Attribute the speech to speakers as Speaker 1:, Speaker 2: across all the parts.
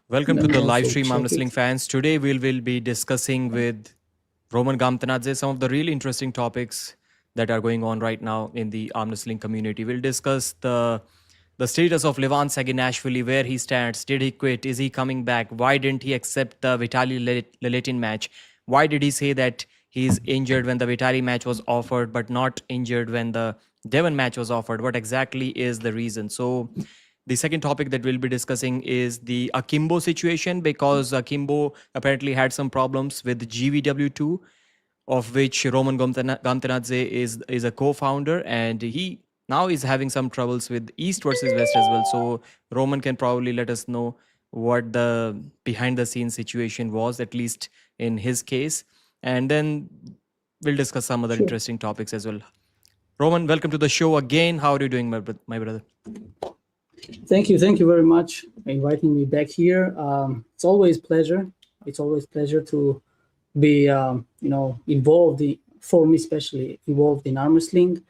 Speaker 1: Welcome to
Speaker 2: Let
Speaker 1: the
Speaker 2: me
Speaker 1: live
Speaker 2: also
Speaker 1: stream, Arm
Speaker 2: check
Speaker 1: Wrestling
Speaker 2: it.
Speaker 1: fans. Today we will be discussing with Roman Gamtanadze some of the really interesting topics that are going on right now in the Arm Wrestling community. We'll discuss the status of Levan Saginashvili, where he stands. Did he quit? Is he coming back? Why didn't he accept the Vitali Leletin match? Why did he say that he's injured when the Vitali match was offered, but not injured when the Devon match was offered? What exactly is the reason? So the second topic that we'll be discussing is the Akimbo situation, because Akimbo apparently had some problems with GVW2, of which Roman Gamtanadze is a co-founder, and he now is having some troubles with East versus West as well. So Roman can probably let us know what the behind the scenes situation was, at least in his case, and then we'll discuss some other
Speaker 2: Sure.
Speaker 1: interesting topics as well. Roman, welcome to the show again. How are you doing, my brother?
Speaker 2: Thank you very much for inviting me back here. It's always pleasure. It's always pleasure to be, involved for me especially involved in arm wrestling.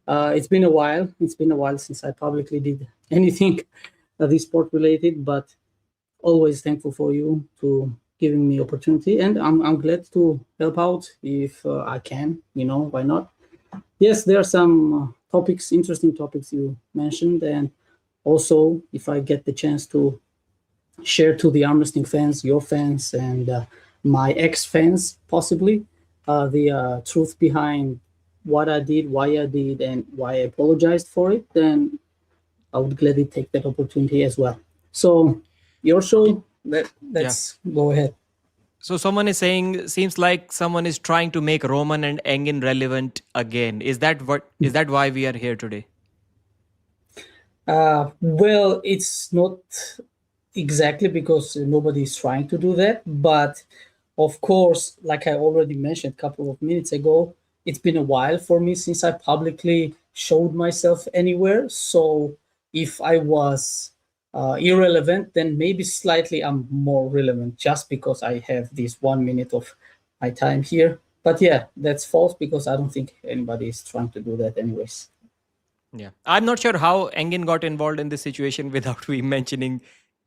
Speaker 2: It's been a while. It's been a while since I publicly did anything this sport related, but always thankful for you to giving me opportunity, and I'm glad to help out if I can. Why not? Yes, there are some topics, interesting topics you mentioned, and also if I get the chance to share to the arm wrestling fans, your fans, and my ex fans, possibly, the truth behind what I did, why I did, and why I apologized for it, then I would gladly take that opportunity as well. So, your
Speaker 1: Okay.
Speaker 2: show,
Speaker 1: Yeah.
Speaker 2: let's go ahead.
Speaker 1: So someone is saying, seems like someone is trying to make Roman and Engin relevant again. Is that why we are here today?
Speaker 2: Well, it's not exactly because nobody is trying to do that, but of course, like I already mentioned a couple of minutes ago, it's been a while for me since I publicly showed myself anywhere. So if I was irrelevant, then maybe slightly I'm more relevant just because I have this 1 minute of my time here. But yeah, that's false because I don't think anybody is trying to do that anyways.
Speaker 1: Yeah. I'm not sure how Engin got involved in this situation without we mentioning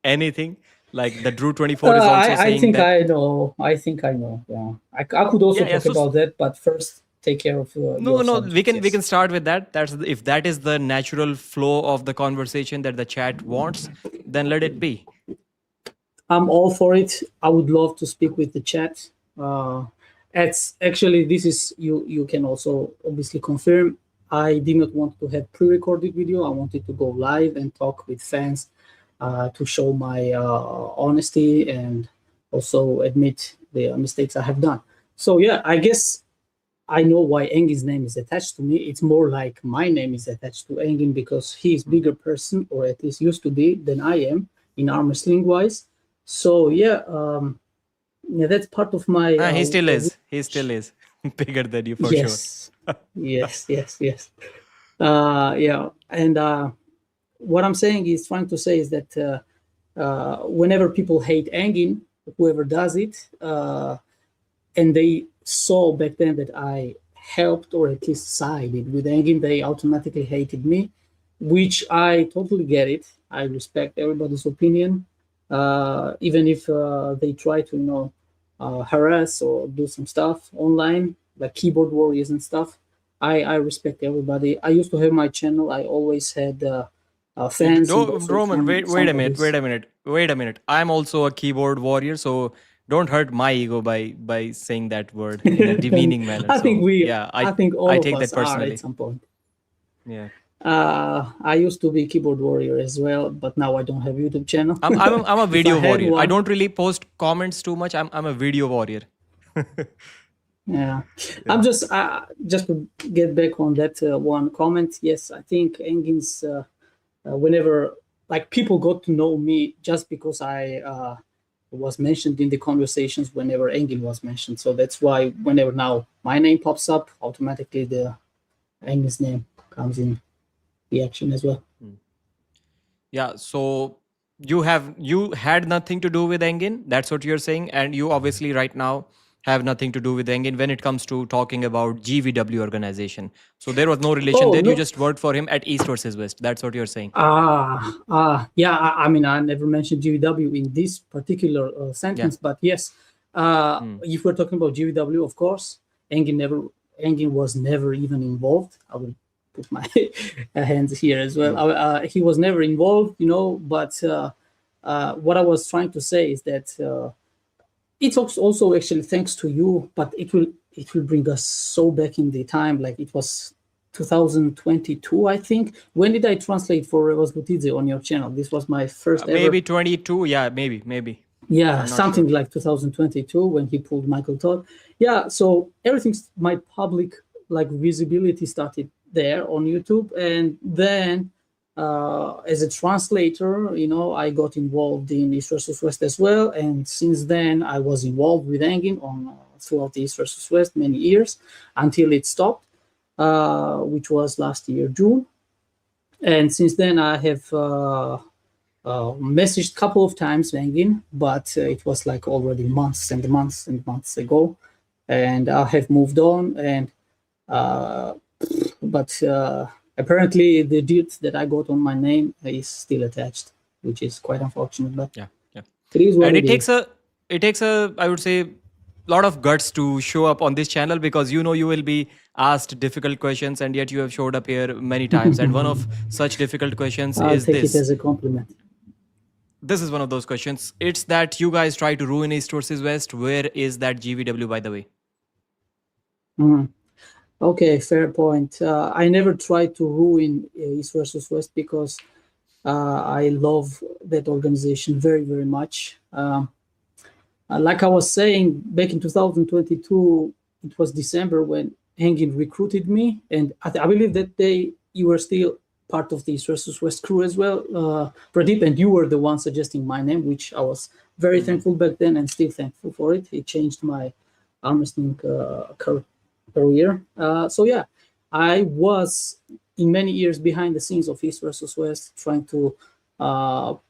Speaker 1: anything. Like the Drew 24 is also
Speaker 2: I
Speaker 1: saying
Speaker 2: think
Speaker 1: that.
Speaker 2: I know. I think I know. Yeah, I could also
Speaker 1: Yeah, yeah.
Speaker 2: talk
Speaker 1: So
Speaker 2: about that, but first take care of
Speaker 1: no,
Speaker 2: your
Speaker 1: no,
Speaker 2: subject.
Speaker 1: we can
Speaker 2: Yes.
Speaker 1: start with that. If that is the natural flow of the conversation that the chat wants, then let it be.
Speaker 2: I'm all for it. I would love to speak with the chat. Uh, it's actually this is you. You can also obviously confirm. I did not want to have pre-recorded video. I wanted to go live and talk with fans to show my honesty and also admit the mistakes I have done. So yeah, I guess I know why Engin's name is attached to me. It's more like my name is attached to Engin because he's
Speaker 1: Hmm.
Speaker 2: bigger person, or at least used to be, than I am in arm wrestling wise. So yeah, yeah, that's part of my.
Speaker 1: He still is. He still is bigger than you for sure.
Speaker 2: Yes, yes. Yeah, and what I'm saying is trying to say is that whenever people hate Engin, whoever does it, and they saw back then that I helped or at least sided with Engin, they automatically hated me, which I totally get it. I respect everybody's opinion, even if they try to, harass or do some stuff online, like keyboard warriors and stuff. I respect everybody. I used to have my channel. I always had fans and also
Speaker 1: Roman,
Speaker 2: some
Speaker 1: wait a minute,
Speaker 2: somebody's.
Speaker 1: wait a minute. I'm also a keyboard warrior, so don't hurt my ego by saying that word in a demeaning manner.
Speaker 2: I think
Speaker 1: So
Speaker 2: we,
Speaker 1: yeah,
Speaker 2: I think
Speaker 1: I
Speaker 2: all of
Speaker 1: take
Speaker 2: us
Speaker 1: that
Speaker 2: are at
Speaker 1: personally.
Speaker 2: some point.
Speaker 1: Yeah,
Speaker 2: I used to be keyboard warrior as well, but now I don't have YouTube channel.
Speaker 1: I'm a
Speaker 2: If I
Speaker 1: video
Speaker 2: had
Speaker 1: warrior. I
Speaker 2: one,
Speaker 1: don't really post comments too much. I'm a video warrior.
Speaker 2: yeah.
Speaker 1: Yeah.
Speaker 2: Just to get back on that one comment. Yes, I think Engin's whenever like people got to know me just because I was mentioned in the conversations whenever Engin was mentioned. So that's why whenever now my name pops up, automatically the Engin's name comes in the action as well.
Speaker 1: Hmm. Yeah. So you had nothing to do with Engin. That's what you're saying, and you obviously right now have nothing to do with Engin when it comes to talking about GVW organization. So there was no relation
Speaker 2: Oh
Speaker 1: there. You
Speaker 2: no.
Speaker 1: just worked for him at East versus West. That's what you're saying.
Speaker 2: Yeah. I mean, I never mentioned GVW in this particular
Speaker 1: Yeah.
Speaker 2: sentence, but yes,
Speaker 1: Hmm.
Speaker 2: if we're talking about GVW, of course, Engin was never even involved. I will put my hands here as well. He was never involved, But what I was trying to say is that it's also actually thanks to you, but it will bring us so back in the time, like it was 2022, I think. When did I translate for Revaz Butidze on your channel? This was my first ever.
Speaker 1: Maybe 22. Yeah, maybe.
Speaker 2: Yeah,
Speaker 1: I'm not
Speaker 2: something
Speaker 1: sure.
Speaker 2: like 2022 when he pulled Michael Todd. Yeah, so everything's my public like visibility started there on YouTube, and then as a translator, I got involved in East versus West as well, and since then I was involved with Engin on throughout the East versus West many years until it stopped, which was last year June, and since then I have. Messaged a couple of times Engin, but it was like already months and months and months ago, and I have moved on. And but apparently the deed that I got on my name is still attached, which is quite unfortunate. But
Speaker 1: Yeah.
Speaker 2: it is what
Speaker 1: And
Speaker 2: it is.
Speaker 1: it takes a I would say lot of guts to show up on this channel, because you will be asked difficult questions, and yet you have showed up here many times. And one of such difficult questions
Speaker 2: I'll
Speaker 1: is
Speaker 2: take it
Speaker 1: this.
Speaker 2: as a compliment.
Speaker 1: This is one of those questions. It's that you guys try to ruin East versus West. Where is that GVW, by the way?
Speaker 2: Mhm. Okay, fair point. I never tried to ruin East versus West because I love that organization very, very much. Like I was saying, back in 2022, it was December when Engin recruited me, and I believe that day you were still part of the East versus West crew as well, Pradeep, and you were the one suggesting my name, which I was very thankful back then and still thankful for it. It changed my arm wrestling career. So yeah, I was in many years behind the scenes of East versus West, trying to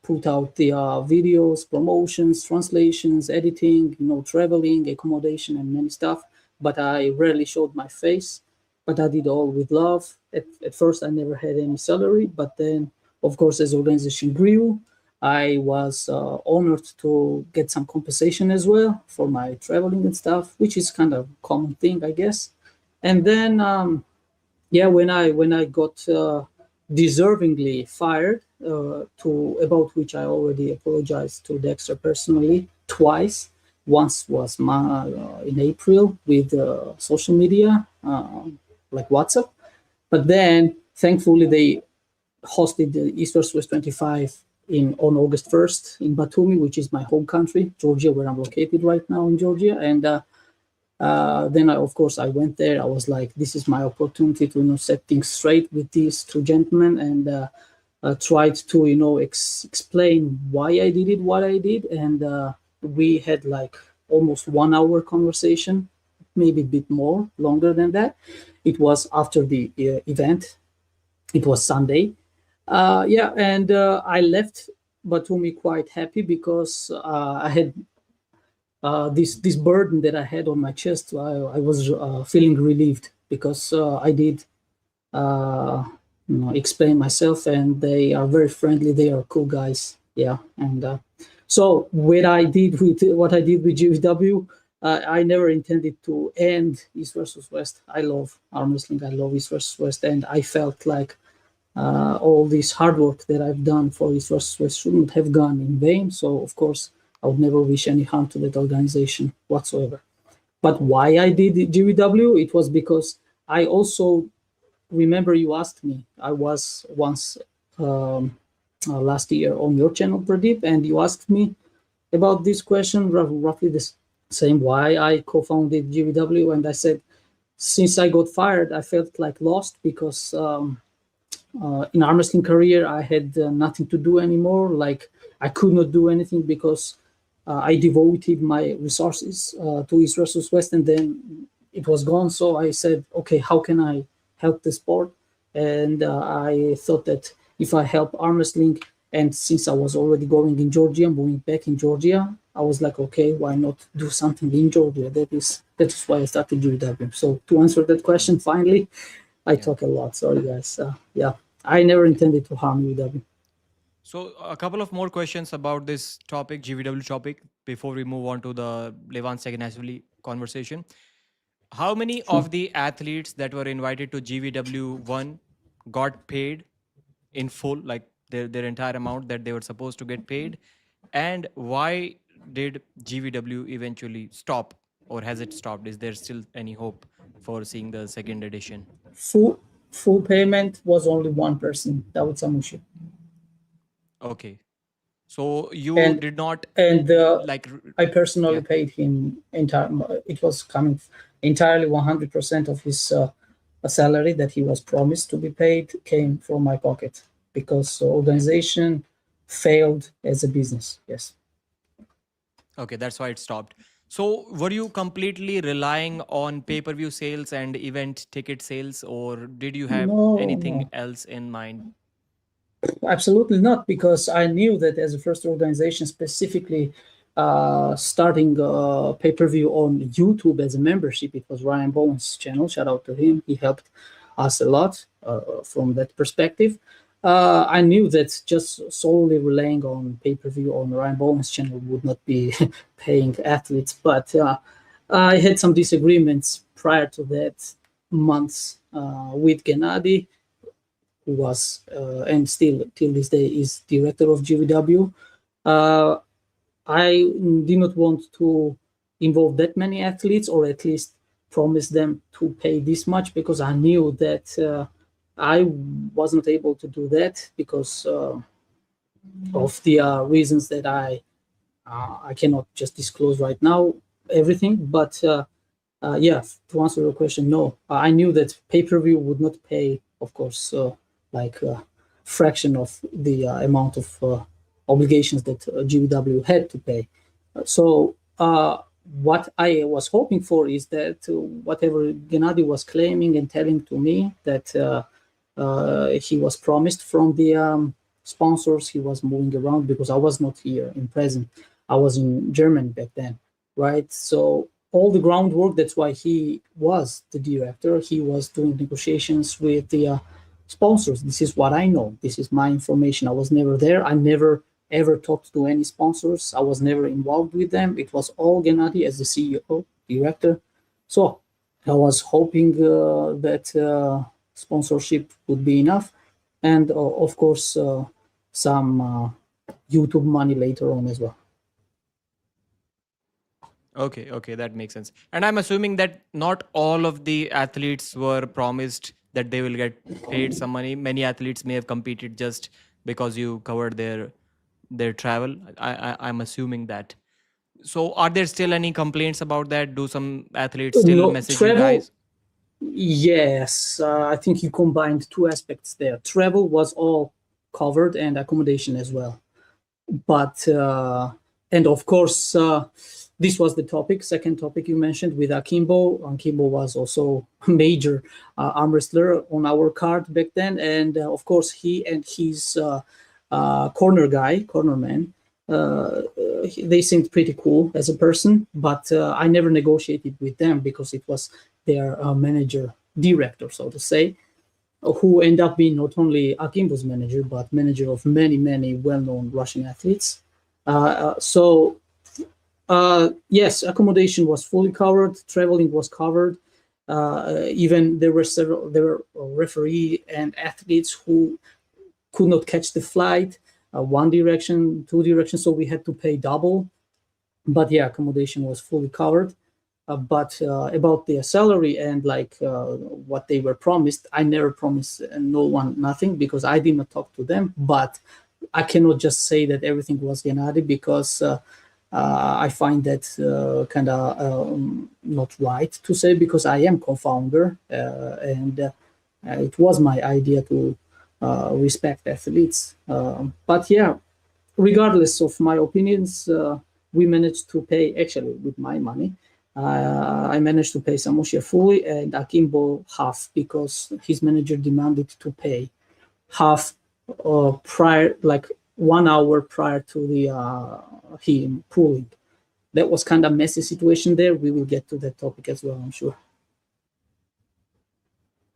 Speaker 2: put out the videos, promotions, translations, editing, traveling, accommodation, and many stuff. But I rarely showed my face. But I did all with love. At first, I never had any salary. But then, of course, as the organization grew, I was honored to get some compensation as well for my traveling and stuff, which is kind of a common thing, I guess. And then, yeah, when I got deservingly fired, to about which I already apologized to Dexter personally twice. Once was in April with social media, like WhatsApp, but then thankfully they hosted the East vs. West 25 on August 1st in Batumi, which is my home country, Georgia, where I'm located right now in Georgia. And then, of course, I went there. I was like, this is my opportunity to set things straight with these two gentlemen, and tried to explain why I did it, what I did. And we had like almost 1 hour conversation, maybe a bit more, longer than that. It was after the event. It was Sunday. Yeah, and I left Batumi quite happy because I had this burden that I had on my chest. I was feeling relieved because I did explain myself, and they are very friendly. They are cool guys. Yeah, and so what I did with GVW, I never intended to end East versus West. I love arm wrestling. I love East versus West, and I felt like all this hard work that I've done for East versus West shouldn't have gone in vain. So of course, I would never wish any harm to that organization whatsoever. But why I did GVW? It was because I also remember you asked me. I was once last year on your channel, Pradeep, and you asked me about this question, roughly the same why I co-founded GVW, and I said since I got fired, I felt like lost because in arm wrestling career I had nothing to do anymore. Like I could not do anything because I devoted my resources to East versus West, and then it was gone. So I said, okay, how can I help the sport? And I thought that if I help arm wrestling And since I was already going in Georgia, moving back in Georgia, I was like, okay, why not do something in Georgia? That is why I started GW. So to answer that question, finally, I
Speaker 1: Yeah.
Speaker 2: talk a lot. Sorry, guys. Yeah, I never
Speaker 1: Okay.
Speaker 2: intended to harm UW.
Speaker 1: So a couple of more questions about this topic, GVW topic, before we move on to the Levan Seganashvili conversation. How many
Speaker 2: Sure.
Speaker 1: of the athletes that were invited to GVW1 got paid in full, like their entire amount that they were supposed to get paid? And why did GVW eventually stop, or has it stopped? Is there still any hope for seeing the second edition?
Speaker 2: Full full payment was only one person, David Samushi,
Speaker 1: Okay. So you
Speaker 2: and
Speaker 1: did not
Speaker 2: and
Speaker 1: like,
Speaker 2: I personally
Speaker 1: yeah.
Speaker 2: paid him entire. It was coming entirely 100% of his salary that he was promised to be paid came from my pocket because the
Speaker 1: Yeah.
Speaker 2: organization failed as a business. Yes.
Speaker 1: Okay, that's why it stopped. So, were you completely relying on pay-per-view sales and event ticket sales, or did you have
Speaker 2: No,
Speaker 1: anything
Speaker 2: no.
Speaker 1: else in mind?
Speaker 2: Absolutely not, because I knew that as a first organization, specifically starting pay per view on YouTube as a membership, it was Ryan Bowen's channel. Shout out to him. He helped us a lot from that perspective. I knew that just solely relying on pay per view on Ryan Bowen's channel would not be paying athletes, but I had some disagreements prior to that months with Gennady, who was and still till this day is director of GVW. Uh, I did not want to involve that many athletes, or at least promise them to pay this much, because I knew that I was not able to do that because of the reasons that I cannot just disclose right now everything. But yeah, to answer your question, no, I knew that pay per view would not pay, of course, like a fraction of the amount of obligations that GW had to pay. So, what I was hoping for is that whatever Gennady was claiming and telling to me that he was promised from the sponsors, he was moving around because I was not here in present. I was in Germany back then, right? So all the groundwork. That's why he was the director. He was doing negotiations with the sponsors. This is what I know. This is my information. I was never there. I never ever talked to any sponsors. I was never involved with them. It was all Gennady as the CEO, director. So I was hoping that sponsorship would be enough, and of course some YouTube money later on as well.
Speaker 1: Okay, okay, that makes sense. And I'm assuming that not all of the athletes were promised that they will get paid some money. Many athletes may have competed just because you covered their travel. I'm assuming that. So, are there still any complaints about that? Do some athletes still
Speaker 2: No
Speaker 1: message you
Speaker 2: travel.
Speaker 1: guys?
Speaker 2: Yes, I think you combined two aspects there. Travel was all covered and accommodation as well. But, and of course, this was the topic, second topic you mentioned with Akimbo. Akimbo was also a major arm wrestler on our card back then. And of course, he and his corner man, they seemed pretty cool as a person, but I never negotiated with them because it was their manager, director, so to say, who end up being not only Akimbo's manager, but manager of many, many well-known Russian athletes. So yes, accommodation was fully covered, traveling was covered. Even there were referee and athletes who could not catch the flight, one direction, two directions, so we had to pay double. But yeah, accommodation was fully covered. But about their salary and like what they were promised, I never promised no one nothing because I did not talk to them. But I cannot just say that everything was Gennady because I find that kind of not right to say, because I am co-founder and it was my idea to respect athletes. But yeah, regardless of my opinions, we managed to pay, actually with my money. I managed to pay Samosia fully and Akimbo half because his manager demanded to pay half prior, like 1 hour prior to the him pulling. That was kind of messy situation there. We will get to that topic as well, I'm sure.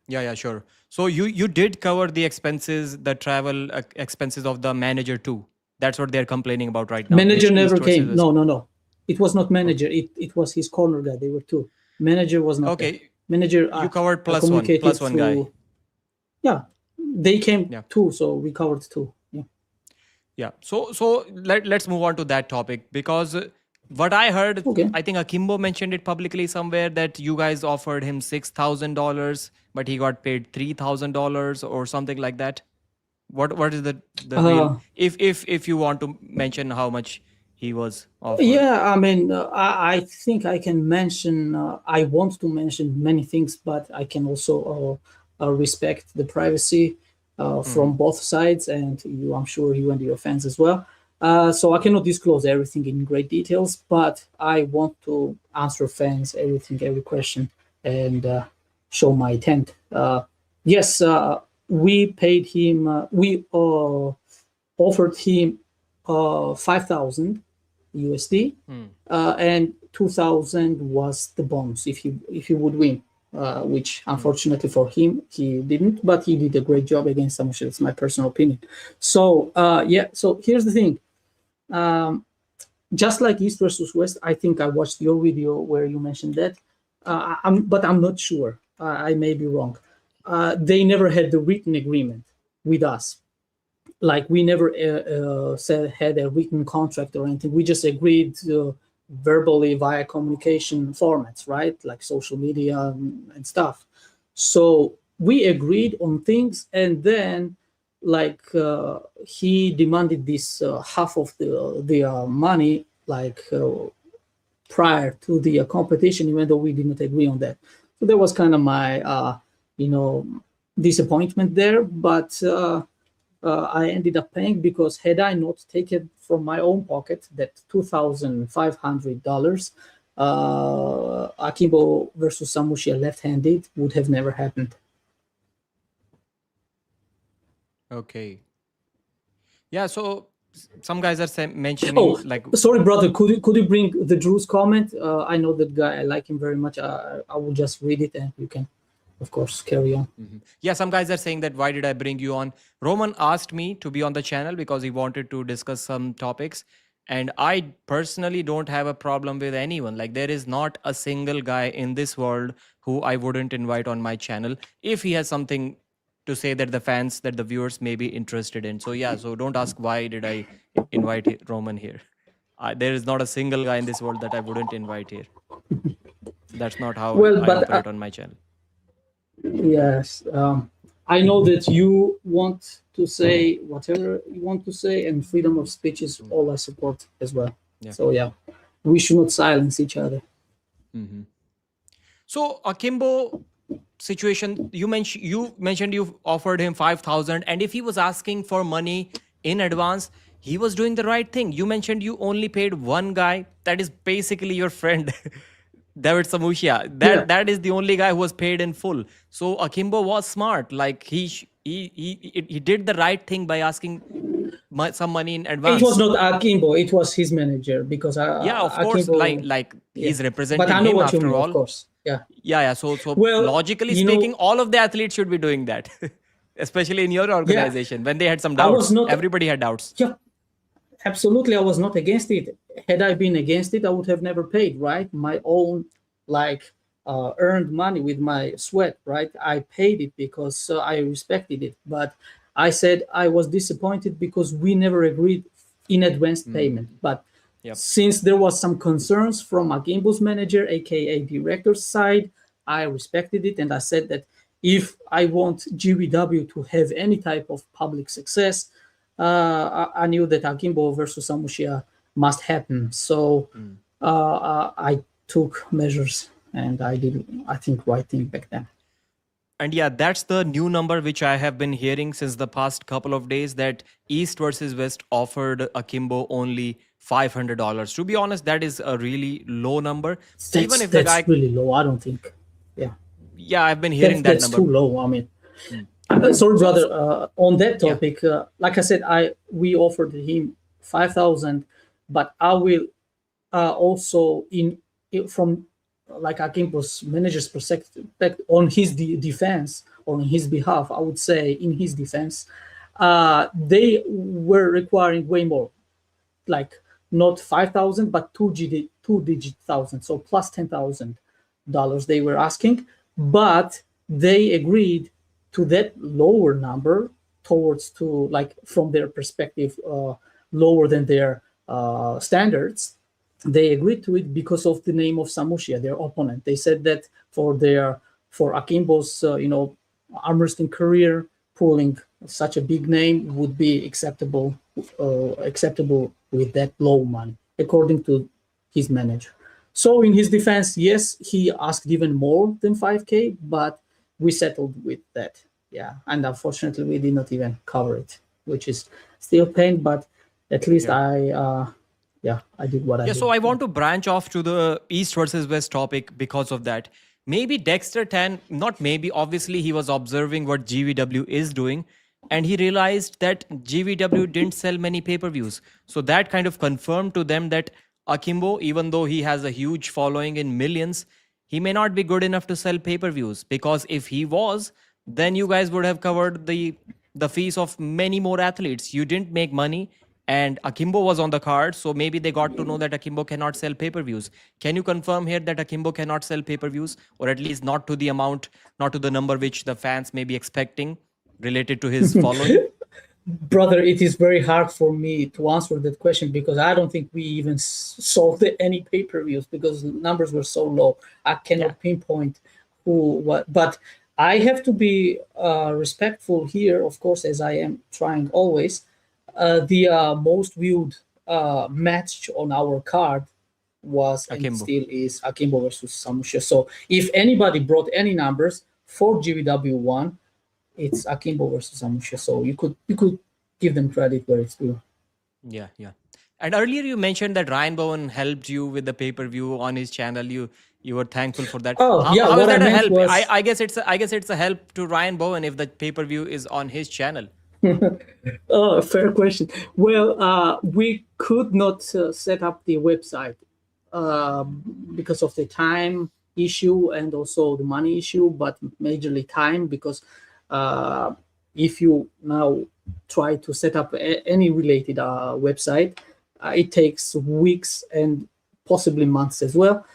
Speaker 1: Yeah, sure. So you did cover the expenses, the travel expenses of the manager too. That's what they're complaining about right now.
Speaker 2: Manager
Speaker 1: which
Speaker 2: never
Speaker 1: East versus
Speaker 2: came.
Speaker 1: West.
Speaker 2: No. It was not manager. It was his corner guy. They were two. Manager was not there.
Speaker 1: Okay,
Speaker 2: Manager
Speaker 1: you covered
Speaker 2: communicated
Speaker 1: plus one guy.
Speaker 2: through. Yeah, they came
Speaker 1: Yeah.
Speaker 2: two, so we covered two. Yeah.
Speaker 1: Yeah. So let's move on to that topic, because what I heard,
Speaker 2: Okay.
Speaker 1: I think Akimbo mentioned it publicly somewhere that you guys offered him $6,000, but he got paid $3,000 or something like that. What is the real, if you want to mention how much he was offered?
Speaker 2: Yeah, I mean, I think I can mention. I want to mention many things, but I can also respect the privacy from both sides, and you, I'm sure you and your fans as well. So I cannot disclose everything in great details, but I want to answer fans every question, and show my intent. Yes, we paid him. We offered him 5,000 USD, and 2,000 was the bonus if he would win, which unfortunately for him he didn't, but he did a great job against Samuel. It's my personal opinion. So so here's the thing. Just like East versus West, I think I watched your video where you mentioned that, but I'm not sure. I may be wrong. They never had the written agreement with us. Like we never had a written contract or anything. We just agreed verbally via communication formats, right? Like social media and stuff. So we agreed on things, and then like he demanded this half of the money, like prior to the competition, even though we did not agree on that. So that was kind of my disappointment there, but I ended up paying, because had I not taken from my own pocket that $2,500, Akimbo versus Samushia left-handed would have never happened.
Speaker 1: Okay. Yeah, so some guys are mentioning like.
Speaker 2: Sorry, brother. Could you bring the Drew's comment? I know that guy. I like him very much. I will just read it, and you can, of course, carry on.
Speaker 1: Yeah, some guys are saying that why did I bring you on? Roman asked me to be on the channel because he wanted to discuss some topics, and I personally don't have a problem with anyone. Like, there is not a single guy in this world who I wouldn't invite on my channel if he has something to say that the fans, that the viewers may be interested in. So yeah, so don't ask why did I invite Roman here. There is not a single guy in this world that I wouldn't invite here. That's not how I operate on my channel.
Speaker 2: Yes, I know that you want to say whatever you want to say, and freedom of speech is all I support as well. Yeah. So yeah, we should not silence each other.
Speaker 1: So Akimbo situation, you mentioned you offered him 5,000, and if he was asking for money in advance, he was doing the right thing. You mentioned you only paid one guy, that is basically your friend. David Samushia, that is the only guy who was paid in full. So Akimbo was smart. Like he did the right thing by asking some money in advance.
Speaker 2: It was not Akimbo; it was his manager, because
Speaker 1: of course,
Speaker 2: Akimbo,
Speaker 1: like he's representing
Speaker 2: but I know
Speaker 1: him
Speaker 2: what
Speaker 1: after
Speaker 2: you mean,
Speaker 1: all.
Speaker 2: of course, yeah.
Speaker 1: So well, logically speaking, all of the athletes should be doing that, especially in your organization when they had some doubts. Everybody had doubts.
Speaker 2: Yeah, absolutely. I was not against it. Had I been against it, I would have never paid, right? My own, earned money with my sweat, right? I paid it because I respected it. But I said I was disappointed because we never agreed in advance payment. But since there was some concerns from Akimbo's manager, aka director's side, I respected it, and I said that if I want GBW to have any type of public success, I knew that Akimbo versus Samushia must happen. So I took measures, and I did, I think, right thing back then.
Speaker 1: And yeah, that's the new number which I have been hearing since the past couple of days, that East versus West offered Akimbo only $500. To be honest, that is a really low number.
Speaker 2: Even if that's really low, I don't think. Yeah,
Speaker 1: I've been hearing that
Speaker 2: number.
Speaker 1: That's
Speaker 2: too low. I mean, Sorry, brother. On that
Speaker 1: Yeah.
Speaker 2: topic, like I said, we offered him 5,000, but I will also from like Akimbo's manager's perspective on his defense, on his behalf, I would say in his defense, they were requiring way more, like not 5,000 but two digit thousand, so plus $10,000 they were asking, but they agreed to that lower number towards to like from their perspective lower than their standards. They agreed to it because of the name of Samushia, their opponent. They said that for Akimbo's arm wrestling career, pulling such a big name would be acceptable with that low money, according to his manager. So in his defense, yes, he asked even more than 5K, but we settled with that. Yeah, and unfortunately, we did not even cover it, which is still pain. But at least
Speaker 1: Yeah.
Speaker 2: I did what I
Speaker 1: Yeah,
Speaker 2: did.
Speaker 1: so I want to branch off to the East versus West topic because of that. Maybe Dexter Tan, not maybe, obviously he was observing what GVW is doing and he realized that GVW didn't sell many pay-per-views. So that kind of confirmed to them that Akimbo, even though he has a huge following in millions, he may not be good enough to sell pay-per-views, because if he was, then you guys would have covered the fees of many more athletes. You didn't make money, and Akimbo was on the card, so maybe they got to know that Akimbo cannot sell pay-per-views. Can you confirm here that Akimbo cannot sell pay-per-views, or at least not to the amount, not to the number which the fans may be expecting related to his following?
Speaker 2: Brother, it is very hard for me to answer that question because I don't think we even sold any pay-per-views because the numbers were so low. I
Speaker 1: Yeah.
Speaker 2: cannot pinpoint who what, but I have to be respectful here, of course, as I am trying always. The most viewed match on our card was and
Speaker 1: Akimbo.
Speaker 2: still is Akimbo versus Samusha. So if anybody brought any numbers for GVW1, it's Akimbo versus Samusha. So you could give them credit where it's due.
Speaker 1: Yeah, yeah. And earlier you mentioned that Ryan Bowen helped you with the pay-per-view on his channel. You were thankful for that.
Speaker 2: Oh yeah,
Speaker 1: How is
Speaker 2: what I
Speaker 1: that a
Speaker 2: meant
Speaker 1: help?
Speaker 2: was
Speaker 1: I guess it's a help to Ryan Bowen if the pay-per-view is on his channel.
Speaker 2: oh, fair question. Well, we could not set up the website because of the time issue and also the money issue, but majorly time because if you now try to set up any related website, it takes weeks and possibly months as well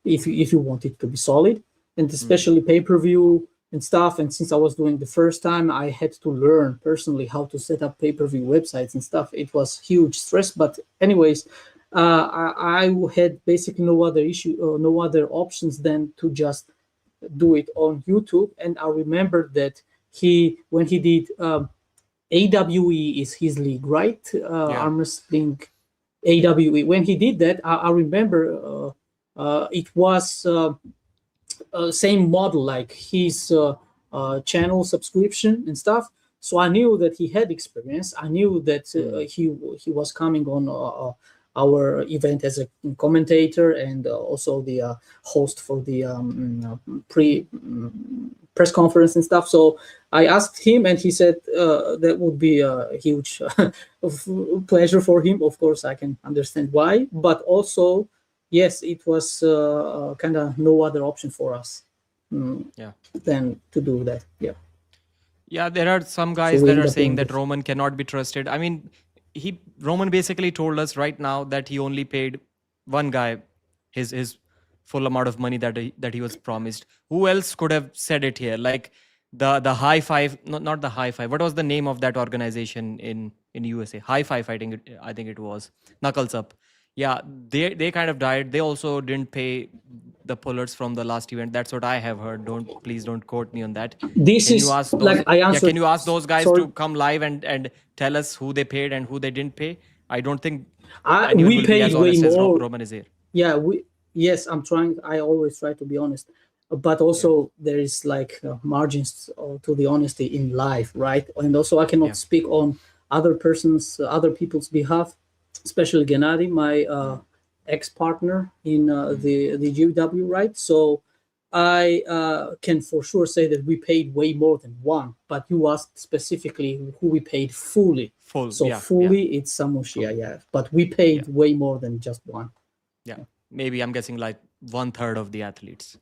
Speaker 2: if you want it to be solid, and especially pay-per-view and stuff. And since I was doing the first time, I had to learn personally how to set up pay-per-view websites and stuff. It was huge stress, but anyways, I had basically no other issue or no other options than to just do it on YouTube. And I remember that when he did AWE is his league, right?
Speaker 1: Yeah.
Speaker 2: Arm wrestling AWE. When he did that, I remember it was same model like his channel subscription and stuff. So I knew that he had experience. I knew that he was coming on our event as a commentator and also the host for the press conference and stuff. So I asked him, and he said that would be a huge pleasure for him. Of course, I can understand why, but also, yes, it was kind of no other option for us
Speaker 1: Yeah.
Speaker 2: than to do that. Yeah.
Speaker 1: Yeah, there are some guys
Speaker 2: we
Speaker 1: that
Speaker 2: end
Speaker 1: are
Speaker 2: up
Speaker 1: saying
Speaker 2: doing
Speaker 1: that
Speaker 2: this.
Speaker 1: Roman cannot be trusted. I mean, Roman basically told us right now that he only paid one guy his full amount of money that he was promised. Who else could have said it here? Like the high five, not the high five. What was the name of that organization in USA? High five, I think it was Knuckles Up. Yeah, they kind of died. They also didn't pay the pullers from the last event. That's what I have heard. Please don't quote me on that.
Speaker 2: This
Speaker 1: Can you
Speaker 2: is
Speaker 1: ask
Speaker 2: like
Speaker 1: those?
Speaker 2: I
Speaker 1: Yeah,
Speaker 2: answered.
Speaker 1: can you ask those guys
Speaker 2: Sorry,
Speaker 1: to come live and tell us who they paid and who they didn't pay? I don't think anyone
Speaker 2: we
Speaker 1: will be
Speaker 2: paid
Speaker 1: as
Speaker 2: way
Speaker 1: honest as
Speaker 2: more.
Speaker 1: Roman is here.
Speaker 2: Yeah, yes, I'm trying. I always try to be honest, but
Speaker 1: Yeah,
Speaker 2: also there is like margins to the honesty in life, right? And also I cannot
Speaker 1: yeah,
Speaker 2: speak on other people's behalf, especially Gennady, my ex-partner in the GW, right? So I can for sure say that we paid way more than one. But you asked specifically who we paid fully.
Speaker 1: Full,
Speaker 2: So
Speaker 1: yeah, yeah,
Speaker 2: fully, it's Samushia, yeah. But we
Speaker 1: yeah,
Speaker 2: paid way more than just one.
Speaker 1: yeah. Maybe I'm guessing like 1/3 of the athletes,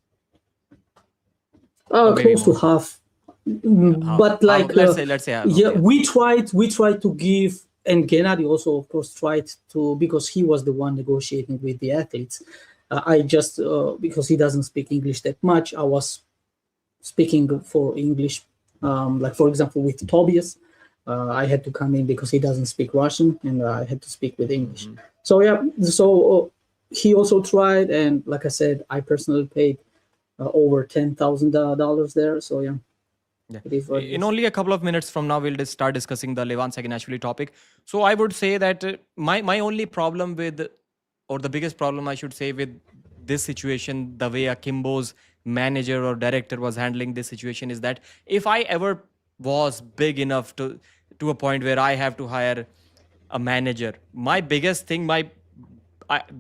Speaker 1: or maybe
Speaker 2: Close to
Speaker 1: more.
Speaker 2: half.
Speaker 1: Yeah, half,
Speaker 2: But
Speaker 1: half.
Speaker 2: like,
Speaker 1: Let's say half.
Speaker 2: yeah,
Speaker 1: Okay, yeah.
Speaker 2: we tried to give, and Gennady also, of course, tried to, because he was the one negotiating with the athletes. I just because he doesn't speak English that much, I was speaking for English. Like for example, with Tobias, I had to come in because he doesn't speak Russian, and I had to speak with English. So yeah, so he also tried, and like I said, I personally paid over $10,000 there. So yeah,
Speaker 1: Yeah.
Speaker 2: it is what it
Speaker 1: In
Speaker 2: is.
Speaker 1: only a couple of minutes from now, we'll just start discussing the Levan Saginashvili topic. So I would say that my only problem with, or the biggest problem I should say with this situation, the way Akimbo's manager or director was handling this situation, is that if I ever was big enough to a point where I have to hire a manager, my biggest thing,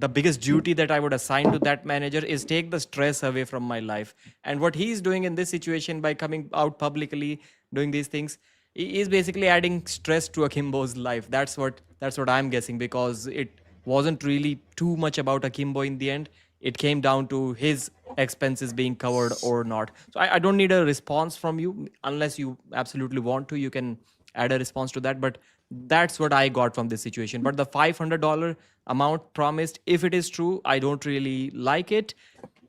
Speaker 1: the biggest duty that I would assign to that manager is take the stress away from my life. And what he's doing in this situation by coming out publicly doing these things, he is basically adding stress to Akimbo's life. That's what I'm guessing, because it wasn't really too much about Akimbo in the end. It came down to his expenses being covered or not. So I don't need a response from you unless you absolutely want to. You can add a response to that, but that's what I got from this situation. But the $500 amount promised, if it is true, I don't really like it.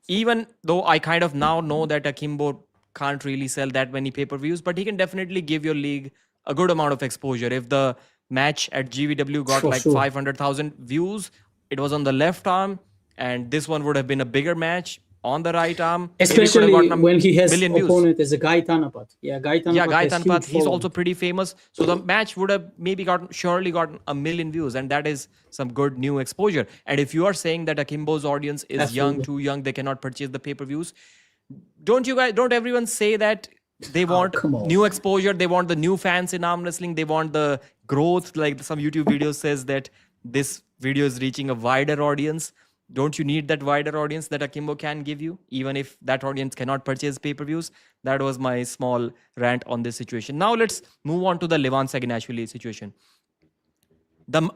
Speaker 1: Even though I kind of now know that Akimbo can't really sell that many pay-per-views, but he can definitely give your league a good amount of exposure. If the match at GVW got
Speaker 2: For
Speaker 1: like
Speaker 2: sure.
Speaker 1: 500,000 views, it was on the left arm, and this one would have been a bigger match on the right arm. Maybe it could have
Speaker 2: Especially
Speaker 1: gotten
Speaker 2: when he
Speaker 1: a
Speaker 2: has
Speaker 1: million views.
Speaker 2: opponent as a Guy Tanapat. Yeah, Guy
Speaker 1: Yeah,
Speaker 2: Tanapat
Speaker 1: Guy
Speaker 2: has huge
Speaker 1: Tanpat, he's
Speaker 2: following.
Speaker 1: also pretty famous. So the match would have maybe surely gotten a million views, and that is some good new exposure. And if you are saying that Akimbo's audience is young,
Speaker 2: Absolutely.
Speaker 1: too young, they cannot purchase the pay-per-views, don't everyone say that they want
Speaker 2: come on.
Speaker 1: new exposure, they want the new fans in arm wrestling, they want the growth, like some YouTube video says that this video is reaching a wider audience. Don't you need that wider audience that Akimbo can give you, even if that audience cannot purchase pay-per-views? That was my small rant on this situation. Now let's move on to the Levan Saginashvili situation.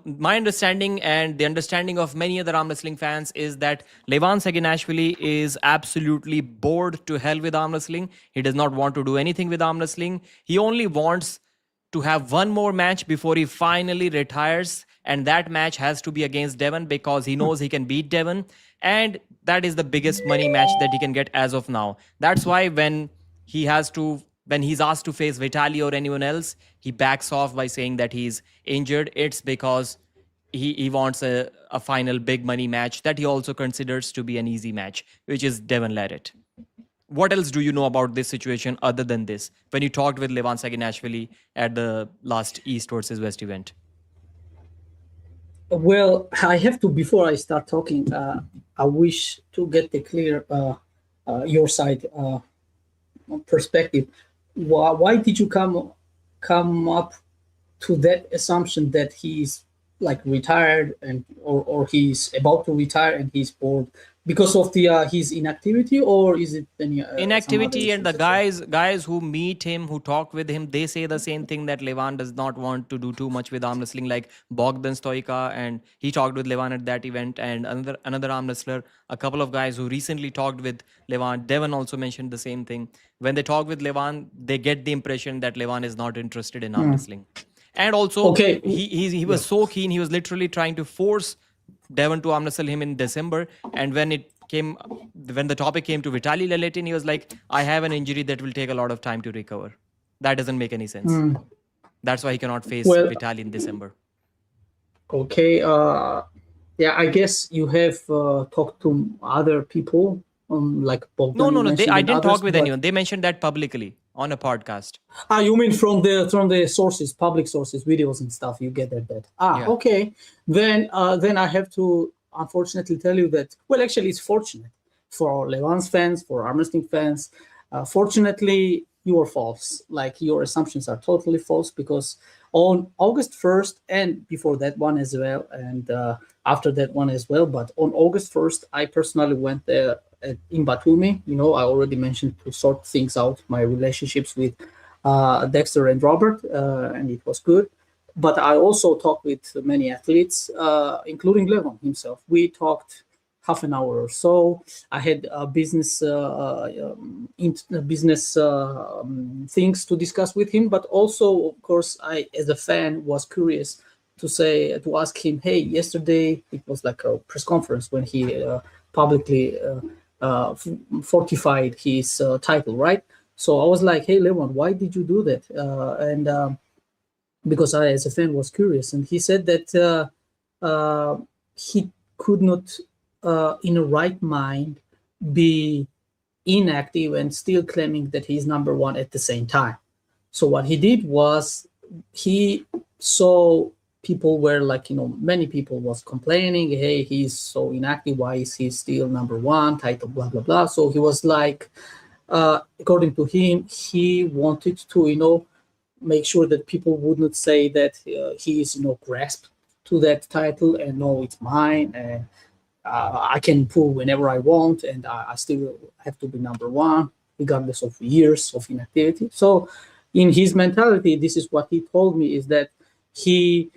Speaker 1: My understanding and the understanding of many other arm wrestling fans is that Levan Saginashvili is absolutely bored to hell with arm wrestling. He does not want to do anything with arm wrestling. He only wants to have one more match before he finally retires, and that match has to be against Devon because he knows he can beat Devon, and that is the biggest money match that he can get as of now. That's why when he's asked to face Vitali or anyone else, he backs off by saying that he's injured. It's because he wants a final big money match that he also considers to be an easy match, which is Devon Larratt. What else do you know about this situation other than this, when you talked with Levan Saginashvili at the last East versus West event?
Speaker 2: Well, I have to, before I start talking, I wish to get the clear your side perspective. Why did you come up to that assumption that he's like retired and or he's about to retire and he's bored because of the his inactivity, or is it any some other
Speaker 1: Inactivity, and the
Speaker 2: issues as well?
Speaker 1: guys who meet him, who talk with him, they say the same thing, that Levan does not want to do too much with arm wrestling, like Bogdan Stoika, and he talked with Levan at that event, and another arm wrestler, a couple of guys who recently talked with Levan, Devon, also mentioned the same thing. When they talk with Levan, they get the impression that Levan is not interested in arm wrestling. And also,
Speaker 2: Okay.
Speaker 1: he was so keen, he was literally trying to force Devon to arm wrestle him in December. And when the topic came to Vitaly Leletin, he was like, I have an injury that will take a lot of time to recover. That doesn't make any sense. That's why he cannot face
Speaker 2: Well-
Speaker 1: Vitaly in December.
Speaker 2: Okay. Yeah, I guess you have talked to other people, like Bogdan.
Speaker 1: No.
Speaker 2: you mentioned,
Speaker 1: I
Speaker 2: and
Speaker 1: didn't
Speaker 2: others,
Speaker 1: talk with
Speaker 2: but-
Speaker 1: anyone. They mentioned that publicly on a podcast.
Speaker 2: You mean from the sources, public sources, videos and stuff? You get that.
Speaker 1: Yeah.
Speaker 2: Okay. Then I have to unfortunately tell you that. Well, actually, it's fortunate for Levan's fans, for arm wrestling fans. Fortunately, you are false. Like, your assumptions are totally false, because on August 1st, and before that one as well, and after that one as well, but on August 1st, I personally went there in Batumi. I already mentioned to sort things out, my relationships with Dexter and Robert, and it was good. But I also talked with many athletes, including Levan himself. We talked half an hour or so. I had business things to discuss with him, but also, of course, I, as a fan, was curious to ask him, hey, yesterday it was like a press conference when he publicly fortified his title, right? So I was like, hey, Levan, why did you do that? And because I, as a fan, was curious, and he said that he could not, in a right mind, be inactive and still claiming that he's number one at the same time. So what he did was he saw people were like, many people was complaining, hey, he's so inactive, why is he still number one, title, blah, blah, blah. So he was like, according to him, he wanted to, make sure that people would not say that he is, grasped to that title and no, it's mine, and I can pull whenever I want, and I still have to be number one, regardless of years of inactivity. So in his mentality, this is what he told me, is that he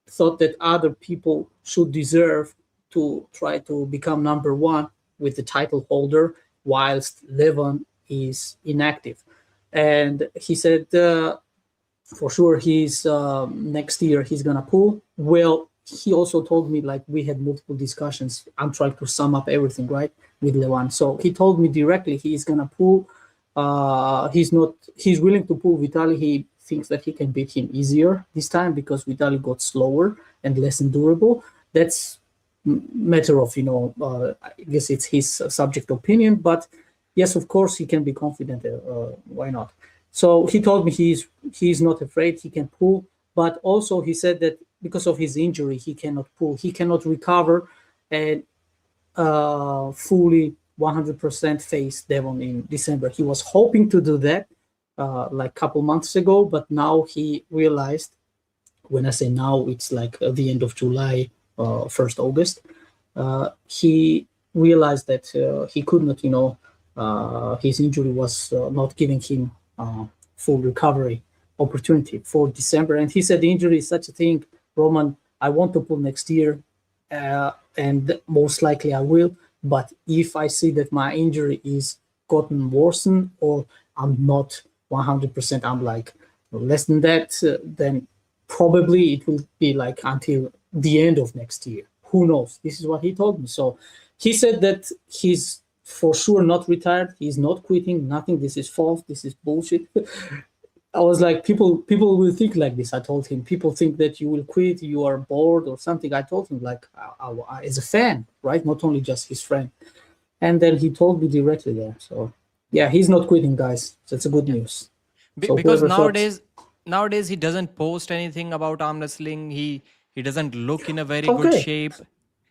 Speaker 2: thought that other people should deserve to try to become number one with the title holder, whilst Levan is inactive. And he said, for sure, he's next year he's gonna pull. Well, he also told me, like, we had multiple discussions. I'm trying to sum up everything, right, with Levan. So he told me directly he's gonna pull. He's willing to pull Vitaly. He thinks that he can beat him easier this time because Vitaly got slower and less endurable. That's matter of, I guess it's his subject opinion, but yes, of course, he can be confident. Why not? So he told me he's not afraid. He can pull, but also he said that because of his injury, he cannot pull. He cannot recover and fully 100% face Devon in December. He was hoping to do that like a couple months ago, but now he realized, when I say now, it's like the end of July, 1st August, he realized that he could not, his injury was not giving him full recovery opportunity for December. And he said, the injury is such a thing, Roman, I want to pull next year, and most likely I will. But if I see that my injury is gotten worsened, or I'm not 100%, I'm like less than that, then probably it will be like until the end of next year. Who knows? This is what he told me. So he said that he's for sure not retired. He's not quitting. Nothing. This is false. This is bullshit. I was like, people will think like this. I told him, people think that you will quit, you are bored or something. I told him, like, as a fan, right? Not only just his friend. And then he told me directly there. So yeah, he's not quitting, guys. That's a good news. So
Speaker 1: Because nowadays he doesn't post anything about arm wrestling. He doesn't look in a very good
Speaker 2: Okay.
Speaker 1: shape.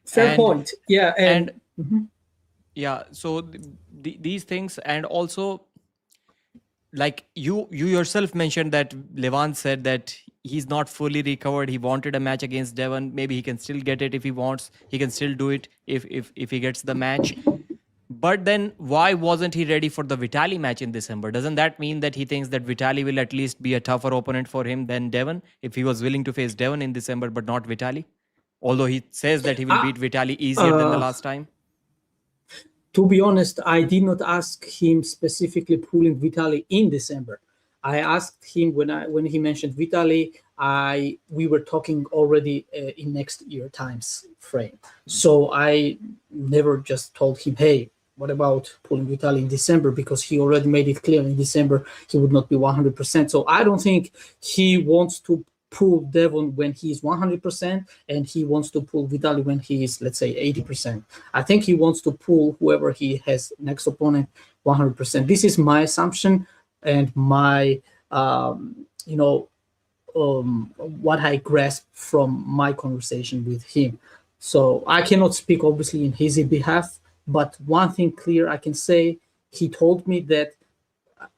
Speaker 2: Fair
Speaker 1: And
Speaker 2: point. Yeah, and
Speaker 1: yeah, so these things, and also, like, you yourself mentioned that Levan said that he's not fully recovered. He wanted a match against Devon. Maybe he can still get it if he wants. He can still do it if he gets the match. But then why wasn't he ready for the Vitaly match in December? Doesn't that mean that he thinks that Vitaly will at least be a tougher opponent for him than Devon, if he was willing to face Devon in December but not Vitaly? Although he says that he will beat Vitaly easier than the last time.
Speaker 2: to be honest, I did not ask him specifically pulling Vitaly in December. I asked him when he mentioned Vitaly, we were talking already in next year times frame. So I never just told him, hey, what about pulling Vitaly in December? Because he already made it clear in December he would not be 100%. So I don't think he wants to pull Devon when he's 100%, and he wants to pull Vitaly when he is, let's say, 80%. I think he wants to pull whoever he has next opponent 100%. This is my assumption and my, what I grasp from my conversation with him. So I cannot speak obviously in his behalf, but one thing clear I can say, he told me that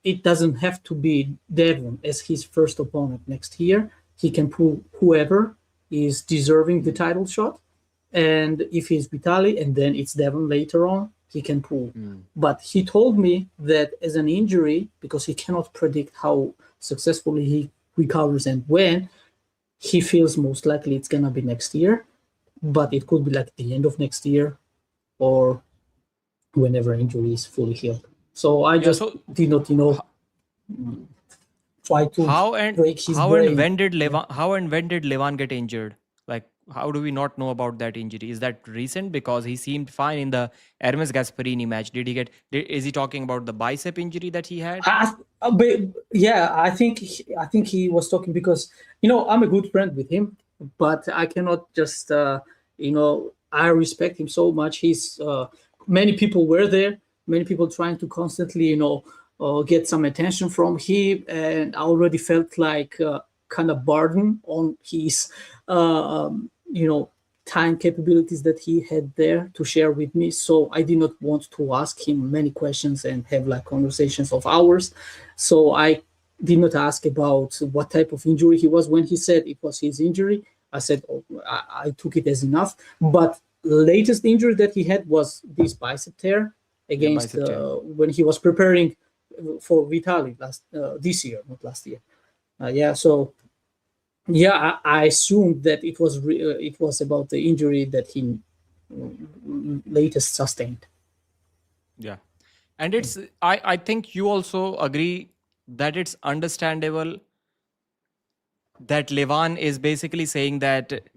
Speaker 2: it doesn't have to be Devon as his first opponent next year. He can pull whoever is deserving the title shot. And if he's Vitaly, and then it's Devon later on, he can pull.
Speaker 1: Mm.
Speaker 2: But he told me that as an injury, because he cannot predict how successfully he recovers and when, he feels most likely it's gonna be next year, but it could be like the end of next year or whenever injury is fully healed. So I
Speaker 1: Yeah.
Speaker 2: just
Speaker 1: So
Speaker 2: did not, try to
Speaker 1: how and
Speaker 2: break his
Speaker 1: how and
Speaker 2: brain.
Speaker 1: when did Levan how and when did Levan get injured? Like, how do we not know about that injury? Is that recent? Because he seemed fine in the Hermes Gasparini match. Did he get? Is he talking about the bicep injury that he had?
Speaker 2: But yeah, I think he was talking because I'm a good friend with him, but I cannot just I respect him so much. He's many people were there, many people trying to constantly get some attention from him, and I already felt like kind of burden on his time capabilities that he had there to share with me. So I did not want to ask him many questions and have like conversations of hours. So I did not ask about what type of injury he was. When he said it was his injury, I said, oh, I took it as enough. But latest injury that he had was this bicep tear
Speaker 1: Yeah,
Speaker 2: against
Speaker 1: bicep tear.
Speaker 2: when he was preparing for Vitali this year, not last year. Yeah, so yeah, I assumed that it was about the injury that he latest sustained.
Speaker 1: Yeah. And it's I think you also agree that it's understandable that Levan is basically saying that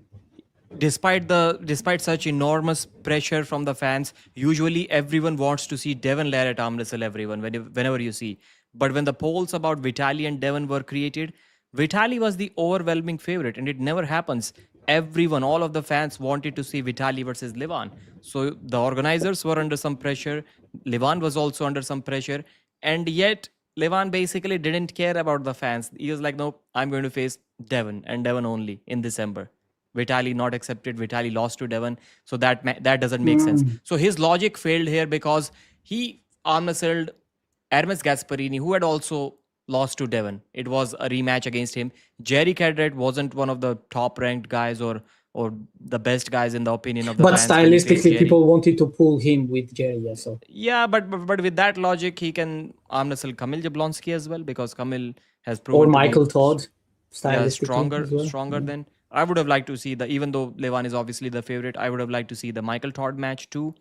Speaker 1: despite such enormous pressure from the fans, usually everyone wants to see Devon Lair at arm wrestle everyone whenever you see. But when the polls about Vitali and Devon were created, Vitali was the overwhelming favorite, and it never happens. Everyone, all of the fans wanted to see Vitali versus Levan. So the organizers were under some pressure. Levan was also under some pressure, and yet Levan basically didn't care about the fans. He was like, "No, I'm going to face Devon and Devon only in December." Vitali not accepted. Vitali lost to Devon, so that doesn't make sense.
Speaker 2: Mm.
Speaker 1: So his logic failed here because he arm wrestled Hermes Gasparini, who had also lost to Devon. It was a rematch against him. Jerry Cadret wasn't one of the top ranked guys or the best guys in the opinion of the
Speaker 2: But
Speaker 1: fans when he faced
Speaker 2: stylistically,
Speaker 1: Jerry.
Speaker 2: people wanted to pull him with Jerry. Yeah, so
Speaker 1: Yeah, but with that logic, he can arm wrestle Kamil Jablonski as well because Kamil has
Speaker 2: or
Speaker 1: proven to be
Speaker 2: Michael Todd,
Speaker 1: yeah
Speaker 2: stylistically
Speaker 1: stronger
Speaker 2: as well.
Speaker 1: stronger
Speaker 2: Yeah.
Speaker 1: than I would have liked to see the even though Levan is obviously the favorite. I would have liked to see the Michael Todd match too.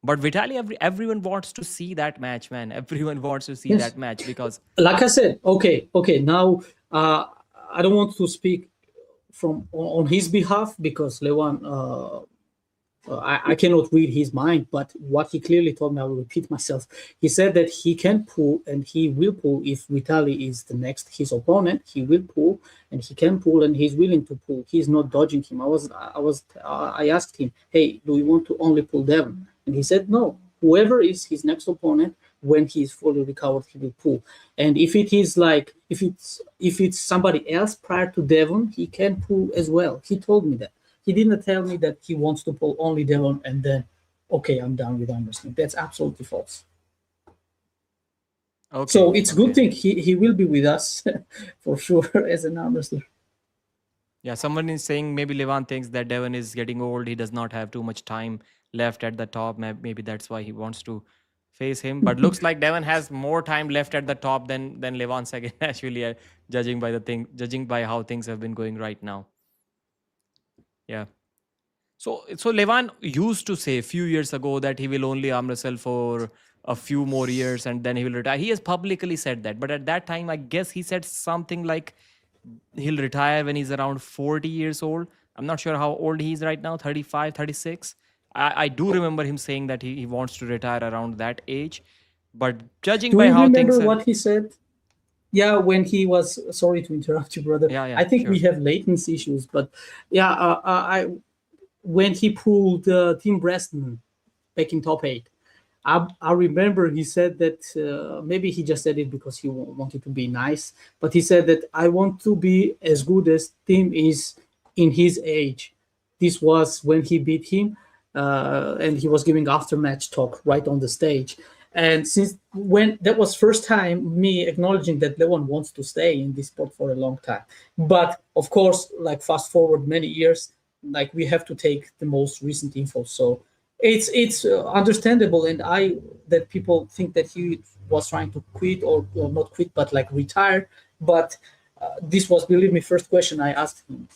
Speaker 1: But Vitali, everyone wants to see that match, man. Everyone wants to see
Speaker 2: Yes,
Speaker 1: that match because
Speaker 2: like I said, okay. Now, I don't want to speak on his behalf because Lewan I cannot read his mind, but what he clearly told me, I will repeat myself. He said that he can pull and he will pull if Vitali is the next his opponent. He will pull and he can pull and he's willing to pull. He's not dodging him. I asked him, hey, do you want to only pull Devon? And he said no. Whoever is his next opponent, when he is fully recovered, he will pull. And if it is like if it's somebody else prior to Devon, he can pull as well. He told me that. He didn't tell me that he wants to pull only Devon and then, okay, I'm done with arm wrestling. That's absolutely false.
Speaker 1: okay,
Speaker 2: So it's a good
Speaker 1: okay.
Speaker 2: thing he will be with us for sure as an arm wrestler.
Speaker 1: Yeah, someone is saying maybe Levan thinks that Devon is getting old. He does not have too much time left at the top. Maybe that's why he wants to face him. But looks like Devon has more time left at the top than Levan second. Actually, judging by how things have been going right now. Yeah. So Levan used to say a few years ago that he will only arm wrestle for a few more years and then he will retire. He has publicly said that, but at that time, I guess he said something like he'll retire when he's around 40 years old. I'm not sure how old he is right now, 35, 36. I do remember him saying that he wants to retire around that age. But judging
Speaker 2: Do
Speaker 1: by
Speaker 2: you
Speaker 1: how things
Speaker 2: remember
Speaker 1: have,
Speaker 2: what he said? Yeah, when he was, sorry to interrupt you, brother.
Speaker 1: yeah, yeah,
Speaker 2: I think we
Speaker 1: sure.
Speaker 2: have latency issues, but yeah, I when he pulled Tim Preston back in top eight, I remember he said that maybe he just said it because he wanted to be nice, but he said that I want to be as good as Tim is in his age. This was when he beat him, and he was giving after match talk right on the stage. And since when that was first time me acknowledging that Levan wants to stay in this sport for a long time. But of course, like fast forward many years, like we have to take the most recent info. So It's understandable, and I that people think that he was trying to quit or not quit, but like retire. But this was, believe me, first question I asked him: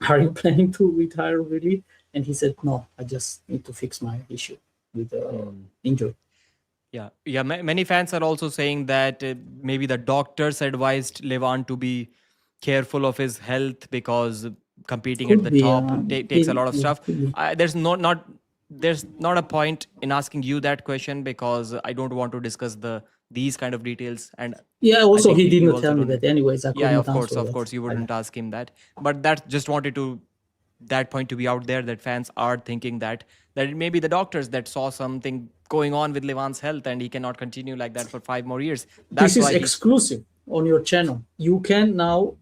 Speaker 2: are you planning to retire really? And he said, no, I just need to fix my issue with the injury.
Speaker 1: Yeah. Many fans are also saying that maybe the doctors advised Levan to be careful of his health because competing at
Speaker 2: Could
Speaker 1: the
Speaker 2: be,
Speaker 1: top takes a lot of
Speaker 2: yeah,
Speaker 1: stuff.
Speaker 2: could be.
Speaker 1: There's not a point in asking you that question because I don't want to discuss these kind of details, and
Speaker 2: Yeah,
Speaker 1: I
Speaker 2: also
Speaker 1: think
Speaker 2: he did
Speaker 1: you
Speaker 2: not
Speaker 1: also
Speaker 2: tell me
Speaker 1: don't.
Speaker 2: that. Anyways, I could
Speaker 1: Yeah,
Speaker 2: not answer
Speaker 1: of
Speaker 2: that.
Speaker 1: course, you
Speaker 2: Like
Speaker 1: wouldn't
Speaker 2: that.
Speaker 1: ask him that, but that just wanted to that point to be out there that fans are thinking that it may be the doctors that saw something going on with Levan's health and he cannot continue like that for 5 more years.
Speaker 2: This
Speaker 1: That's
Speaker 2: is
Speaker 1: why he's.
Speaker 2: exclusive on your channel. You can now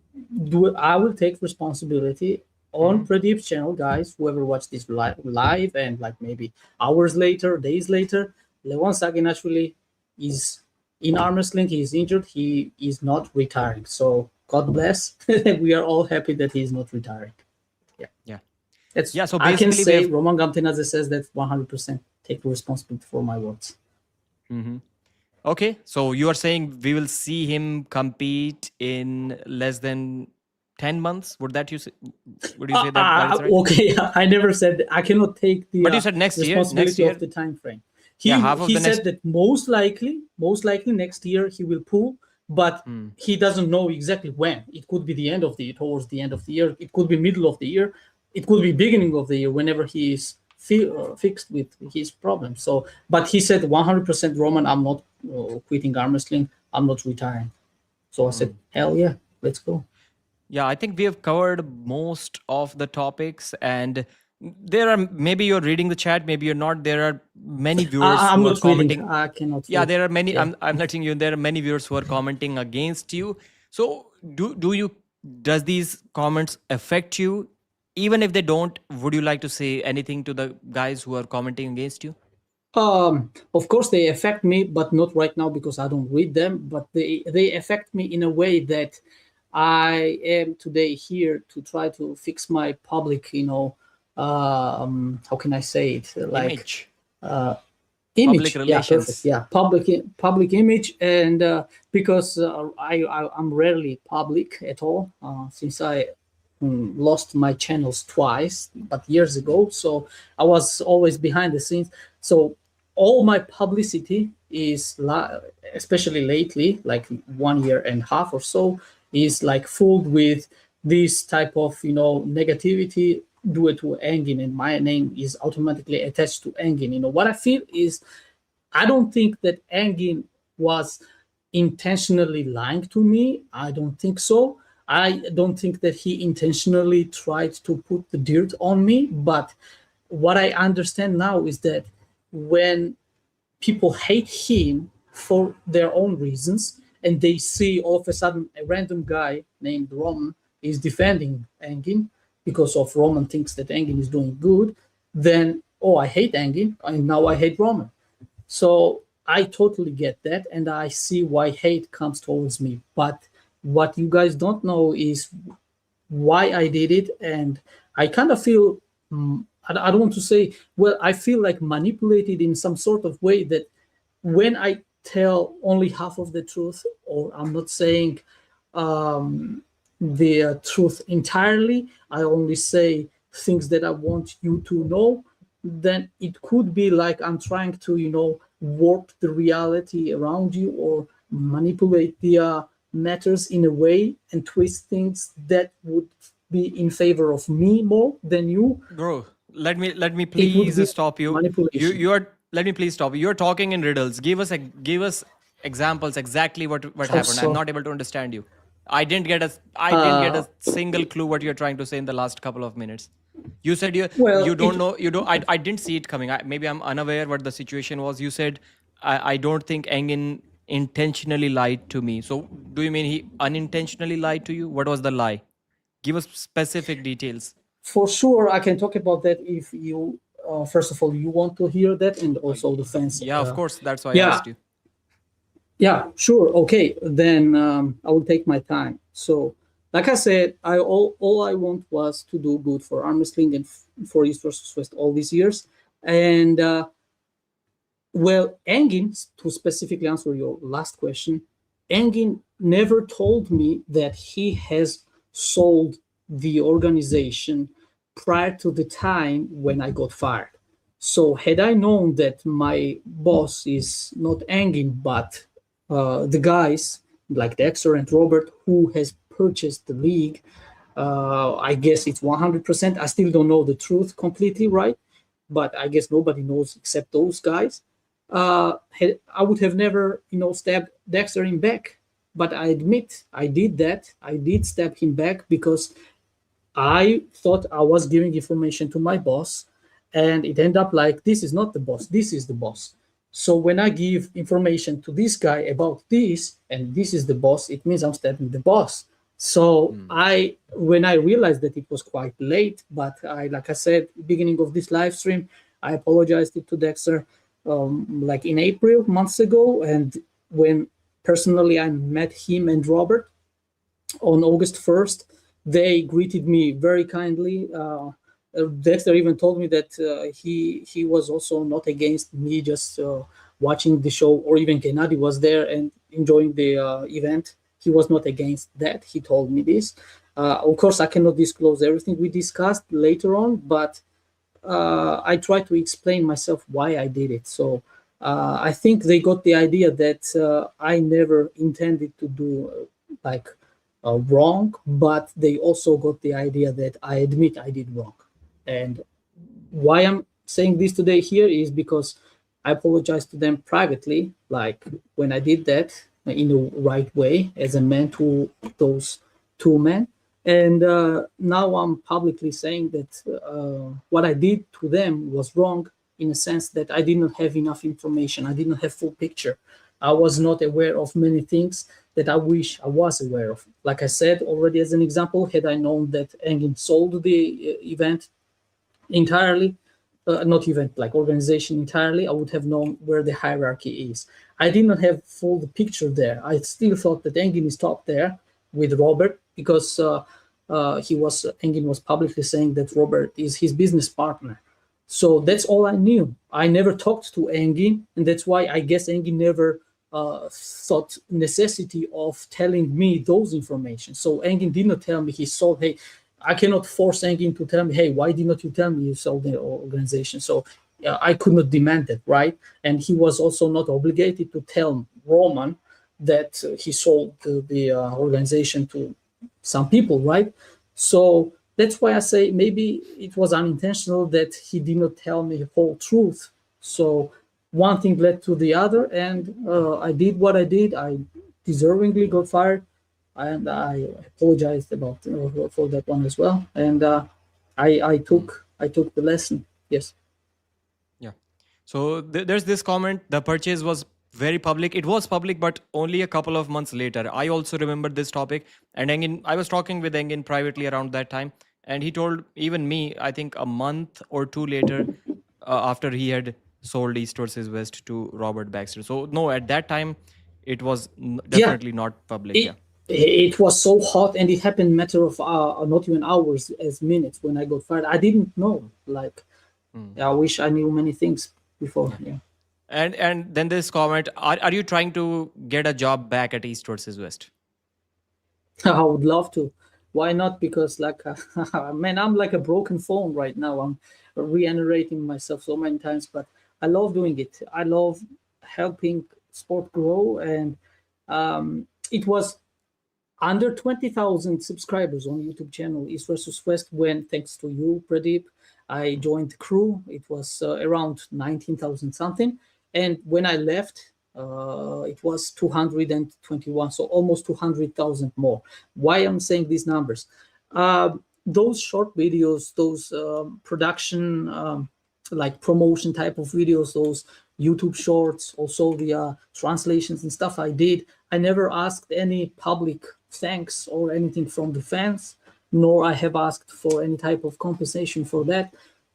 Speaker 2: do it. I will take responsibility on
Speaker 1: Mhm.
Speaker 2: Pradeep's channel, guys. Whoever watched this live and like maybe hours later, days later, Levan Saginashvili is in arm wrestling. He is injured. He is not retiring. So God bless. We are all happy that he is not retiring. Yeah,
Speaker 1: Yeah.
Speaker 2: that's
Speaker 1: Yeah. So
Speaker 2: I can
Speaker 1: basically, we
Speaker 2: say.
Speaker 1: have.
Speaker 2: Roman Gamtinadze says that 100% take responsibility for my words.
Speaker 1: Mhm. Okay. So you are saying we will see him compete in less than 10 months? Would you say that is right?
Speaker 2: Okay, I never said that. I cannot take the
Speaker 1: But you said next year. Next
Speaker 2: responsibility of
Speaker 1: year.
Speaker 2: the time frame.
Speaker 1: Yeah.
Speaker 2: He
Speaker 1: Half of
Speaker 2: he
Speaker 1: the
Speaker 2: said
Speaker 1: next.
Speaker 2: that most likely next year he will pull, but
Speaker 1: Hmm.
Speaker 2: he doesn't know exactly when. It could be the end of the year, towards the end of the year. It could be middle of the year. It could be beginning of the year, whenever he is fixed with his problem. So, but he said 100% Roman. I'm not quitting arm wrestling. I'm not retiring. So I said, hell yeah, let's go.
Speaker 1: Yeah, I think we have covered most of the topics, and there are maybe you're reading the chat, maybe you're not. There are many viewers
Speaker 2: I'm
Speaker 1: who are
Speaker 2: not reading.
Speaker 1: commenting.
Speaker 2: I cannot
Speaker 1: Yeah,
Speaker 2: read.
Speaker 1: there are many.
Speaker 2: Yeah.
Speaker 1: I'm letting you. There are many viewers who are commenting against you. So do you does these comments affect you? Even if they don't, would you like to say anything to the guys who are commenting against you?
Speaker 2: Of course, they affect me, but not right now because I don't read them. But they affect me in a way that I am today here to try to fix my public, how can I say it? Like
Speaker 1: Image, public
Speaker 2: image. Yeah, perfect.
Speaker 1: relations.
Speaker 2: Yeah, public image, and because I'm rarely public at all since I lost my channels twice, but years ago. So I was always behind the scenes. So all my publicity is, especially lately, like 1 year and a half or so, is like filled with this type of negativity due to Engin, and my name is automatically attached to Engin. What I feel is I don't think that Engin was intentionally lying to me. I don't think so. I don't think that he intentionally tried to put the dirt on me. But what I understand now is that when people hate him for their own reasons, and they see all of a sudden a random guy named Roman is defending Engin because of Roman thinks that Engin is doing good, then, oh, I hate Engin, and now I hate Roman. So I totally get that, and I see why hate comes towards me. But what you guys don't know is why I did it, and I kind of feel I don't want to say, well, I feel like manipulated in some sort of way, that when I tell only half of the truth, or I'm not saying the truth entirely, I only say things that I want you to know, then it could be like I'm trying to, warp the reality around you, or manipulate the matters in a way and twist things that would be in favor of me more than you.
Speaker 1: Bro, let me
Speaker 2: It would
Speaker 1: please
Speaker 2: be
Speaker 1: stop you.
Speaker 2: manipulation.
Speaker 1: You're let me please stop you. You're talking in riddles. Give us examples exactly what
Speaker 2: Oh,
Speaker 1: happened. I'm
Speaker 2: so
Speaker 1: not able to understand you. I didn't get a single clue what you're trying to say in the last couple of minutes. You said you
Speaker 2: well,
Speaker 1: don't know you don't I didn't see it coming. Maybe I'm unaware what the situation was. You said I don't think Engin intentionally lied to me. So do you mean he unintentionally lied to you? What was the lie? Give us specific details.
Speaker 2: for sure, I can talk about that if you, first of all, you want to hear that, and also the fans.
Speaker 1: Yeah, of course. That's why I
Speaker 2: Yeah,
Speaker 1: asked you.
Speaker 2: yeah, sure. Okay, then I will take my time. So, like I said, all I want was to do good for arm wrestling and for East versus West all these years. And well, Engin, to specifically answer your last question, Engin never told me that he has sold the organization prior to the time when I got fired. So, had I known that my boss is not Engin, but the guys like Dexter and Robert who has purchased the league, I guess it's 100%. I still don't know the truth completely, right? But I guess nobody knows except those guys. I would have never, stabbed Dexter in back. But I admit I did that. I did stab him back because I thought I was giving information to my boss, and it ended up like this is not the boss, this is the boss. So when I give information to this guy about this, and this is the boss, it means I'm stabbing the boss. So when I realized that it was quite late, but like I said, beginning of this live stream, I apologized to Dexter, like in April, months ago, and when personally I met him and Robert on August 1st, they greeted me very kindly. Dexter even told me that he was also not against me just watching the show, or even Gennady was there and enjoying the event. He was not against that. He told me this. Of course, I cannot disclose everything we discussed later on, but I try to explain myself why I did it. So I think they got the idea that I never intended to do like wrong, but they also got the idea that I admit I did wrong. And why I'm saying this today here is because I apologize to them privately, like when I did that in the right way as a man to those two men. And now I'm publicly saying that what I did to them was wrong in a sense that I did not have enough information. I did not have full picture. I was not aware of many things that I wish I was aware of. Like I said already as an example, had I known that Engin sold the event entirely, not event, like organization entirely, I would have known where the hierarchy is. I did not have full picture there. I still thought that Engin is top there with Robert because Engin was publicly saying that Robert is his business partner. So that's all I knew. I never talked to Engin, and that's why I guess Engin never thought necessity of telling me those information. So Engin did not tell me he sold. Hey, I cannot force Engin to tell me, hey, why did not you tell me you sold the organization? So I could not demand that, right? And he was also not obligated to tell Roman that he sold the organization to some people, right? So that's why I say maybe it was unintentional that he did not tell me the whole truth. So one thing led to the other, and I did what I did. I deservingly got fired, and I apologized about for that one as well. And I took the lesson. Yes.
Speaker 1: Yeah. So there's this comment. The purchase was very public. It was public, but only a couple of months later. I also remember this topic. And Engin, I was talking with Engin privately around that time. And he told even me, I think a month or two later, after he had sold East versus West to Robert Baxter. So no, at that time, it was
Speaker 2: Yeah.
Speaker 1: definitely not public. Yeah.
Speaker 2: It was so hot, and it happened matter of not even hours, as minutes when I got fired. I didn't know. Like, I wish I knew many things before. Yeah.
Speaker 1: And then this comment: Are you trying to get a job back at East versus West?
Speaker 2: I would love to. Why not? Because like, man, I'm like a broken phone right now. I'm reiterating myself so many times, but I love doing it. I love helping sport grow, and it was under 20,000 subscribers on YouTube channel East versus West when, thanks to you, Pradeep, I joined the crew. It was around 19,000 something. And when I left, it was 221, so almost 200,000 more. Why I'm saying these numbers? Those short videos, those production, like promotion type of videos, those YouTube shorts, also the translations and stuff I did, I never asked any public thanks or anything from the fans, nor I have asked for any type of compensation for that.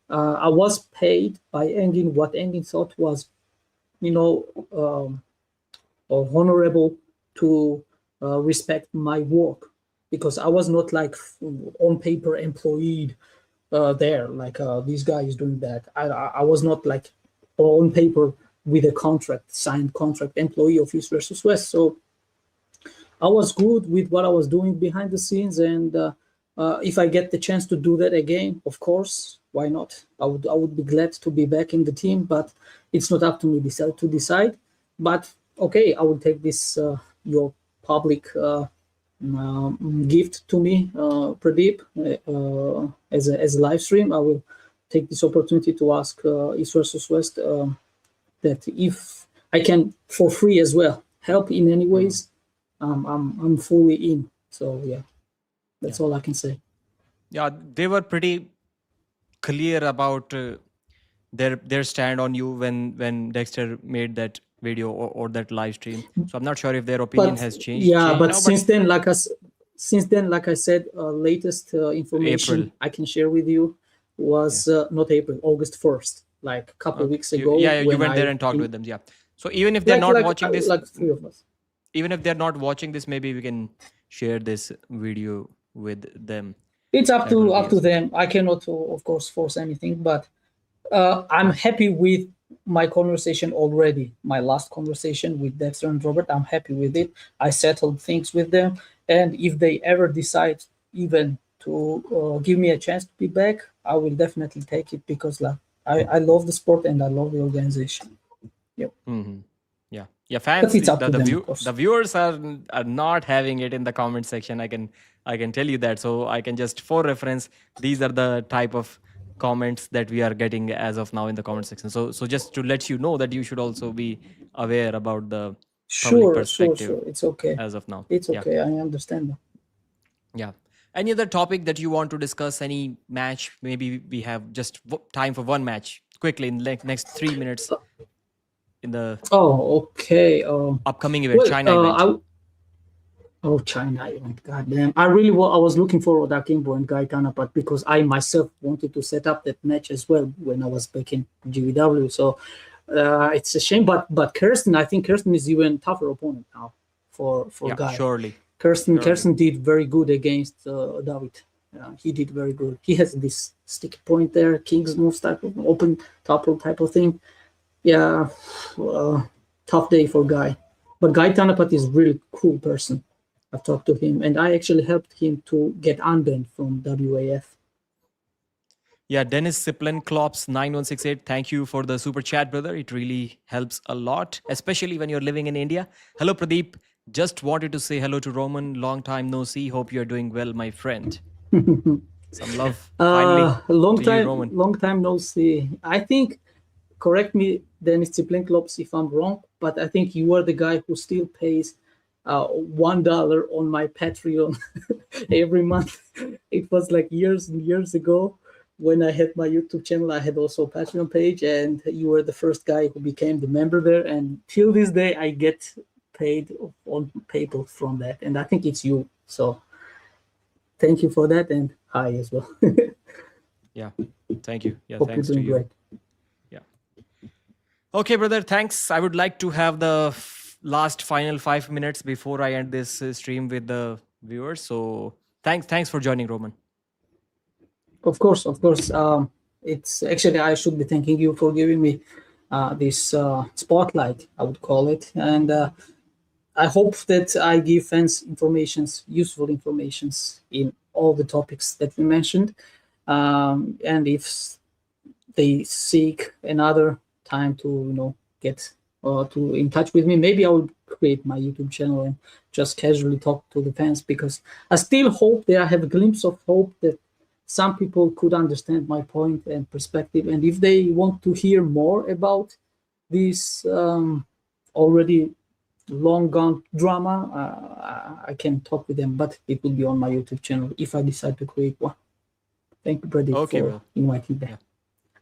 Speaker 2: I was paid by Engin what Engin thought was, honorable to respect my work, because I was not like on paper employed there. Like this guy is doing that. I was not like on paper with a contract, signed contract, employee of East versus West. So I was good with what I was doing behind the scenes, and if I get the chance to do that again, of course, why not? I would be glad to be back in the team, but it's not up to me to decide. But okay, I will take this your public gift to me, Pradeep, as a live stream. I will take this opportunity to ask East versus West that if I can for free as well help in any ways, I'm fully in. So yeah, that's
Speaker 1: Yeah.
Speaker 2: all I can say.
Speaker 1: Yeah, they were pretty clear about their stand on you when Dexter made that video or that live stream. So I'm not sure if their opinion
Speaker 2: But
Speaker 1: has changed
Speaker 2: yeah, but
Speaker 1: now, but
Speaker 2: since then, like I said, latest
Speaker 1: April.
Speaker 2: information I can share with you
Speaker 1: Yeah.
Speaker 2: was not April, August 1st, like a couple of
Speaker 1: Okay.
Speaker 2: weeks ago
Speaker 1: Yeah, you
Speaker 2: when
Speaker 1: went there
Speaker 2: I
Speaker 1: and talked
Speaker 2: in,
Speaker 1: with them. Yeah. So even if they're
Speaker 2: like
Speaker 1: not
Speaker 2: like
Speaker 1: watching this,
Speaker 2: like three of us.
Speaker 1: even if they're not watching this, maybe we can share this video with them.
Speaker 2: It's up
Speaker 1: That will
Speaker 2: to
Speaker 1: be awesome.
Speaker 2: them. I cannot, of course, force anything, but I'm happy with my conversation already. My last conversation with Dexter and Robert, I'm happy with it. I settled things with them, and if they ever decide even to give me a chance to be back, I will definitely take it because like I love the sport and I love the organization. Yep.
Speaker 1: Hmm. Yeah,
Speaker 2: But
Speaker 1: fans.
Speaker 2: it's up to them, of
Speaker 1: The
Speaker 2: course.
Speaker 1: viewers are not having it in the comment section. I can tell you that. So I can just for reference, these are the type of comments that we are getting as of now in the comment section. So just to let you know that you should also be aware about the public
Speaker 2: Sure, sure,
Speaker 1: perspective
Speaker 2: sure. It's okay.
Speaker 1: as of now.
Speaker 2: It's
Speaker 1: Yeah,
Speaker 2: okay. I understand that.
Speaker 1: yeah. Any other topic that you want to discuss? Any match? Maybe we have just time for one match quickly in like next 3 minutes in the
Speaker 2: Oh, okay.
Speaker 1: upcoming event,
Speaker 2: Well,
Speaker 1: China event.
Speaker 2: oh, China event. God damn. I was looking forward to Kimbo and Gaetana, but because I myself wanted to set up that match as well when I was back in GVW. So it's a shame. But Kirsten, I think Kirsten is even tougher opponent now for
Speaker 1: Yeah,
Speaker 2: Guy.
Speaker 1: surely.
Speaker 2: Kirsten did very good against David. He did very good. He has this sticky point there, King's moves type of open topple type of thing. Yeah, uh, tough day for Guy. But Guy Tanapat is really cool person. I've talked to him, and I actually helped him to get unbanned from WAF.
Speaker 1: Yeah, Dennis Siplin Klops 9168. Thank you for the super chat, brother. It really helps a lot, especially when you're living in India. Hello, Pradeep. Just wanted to say hello to Roman. Long time no see. Hope you're doing well, my friend. Some love finally to you, Roman.
Speaker 2: Long time no see. I think, correct me, Dennis Tsiplinklops, if I'm wrong, but I think you are the guy who still pays $1 on my Patreon every month. It was like years and years ago when I had my YouTube channel. I had also a Patreon page, and you were the first guy who became the member there. And till this day, I get paid on PayPal from that, and I think it's you. So thank you for that, and hi as well.
Speaker 1: Yeah, thank you. Yeah,
Speaker 2: Hope you're
Speaker 1: thanks to
Speaker 2: doing
Speaker 1: you.
Speaker 2: great.
Speaker 1: Yeah. Okay, brother. Thanks. I would like to have the last final 5 minutes before I end this stream with the viewers. So thanks for joining, Roman.
Speaker 2: Of course, of course. It's actually I should be thanking you for giving me this spotlight, I would call it, and I hope that I give fans informations, useful informations in all the topics that we mentioned. And if they seek another time to get to in touch with me, maybe I will create my YouTube channel and just casually talk to the fans, because I still hope that I have a glimpse of hope that some people could understand my point and perspective, and if they want to hear more about this already long gone drama, I can talk with them, but it will be on my YouTube channel if I decide to create one. Thank you, Pradeep,
Speaker 1: Okay,
Speaker 2: for
Speaker 1: well,
Speaker 2: inviting me.
Speaker 1: yeah.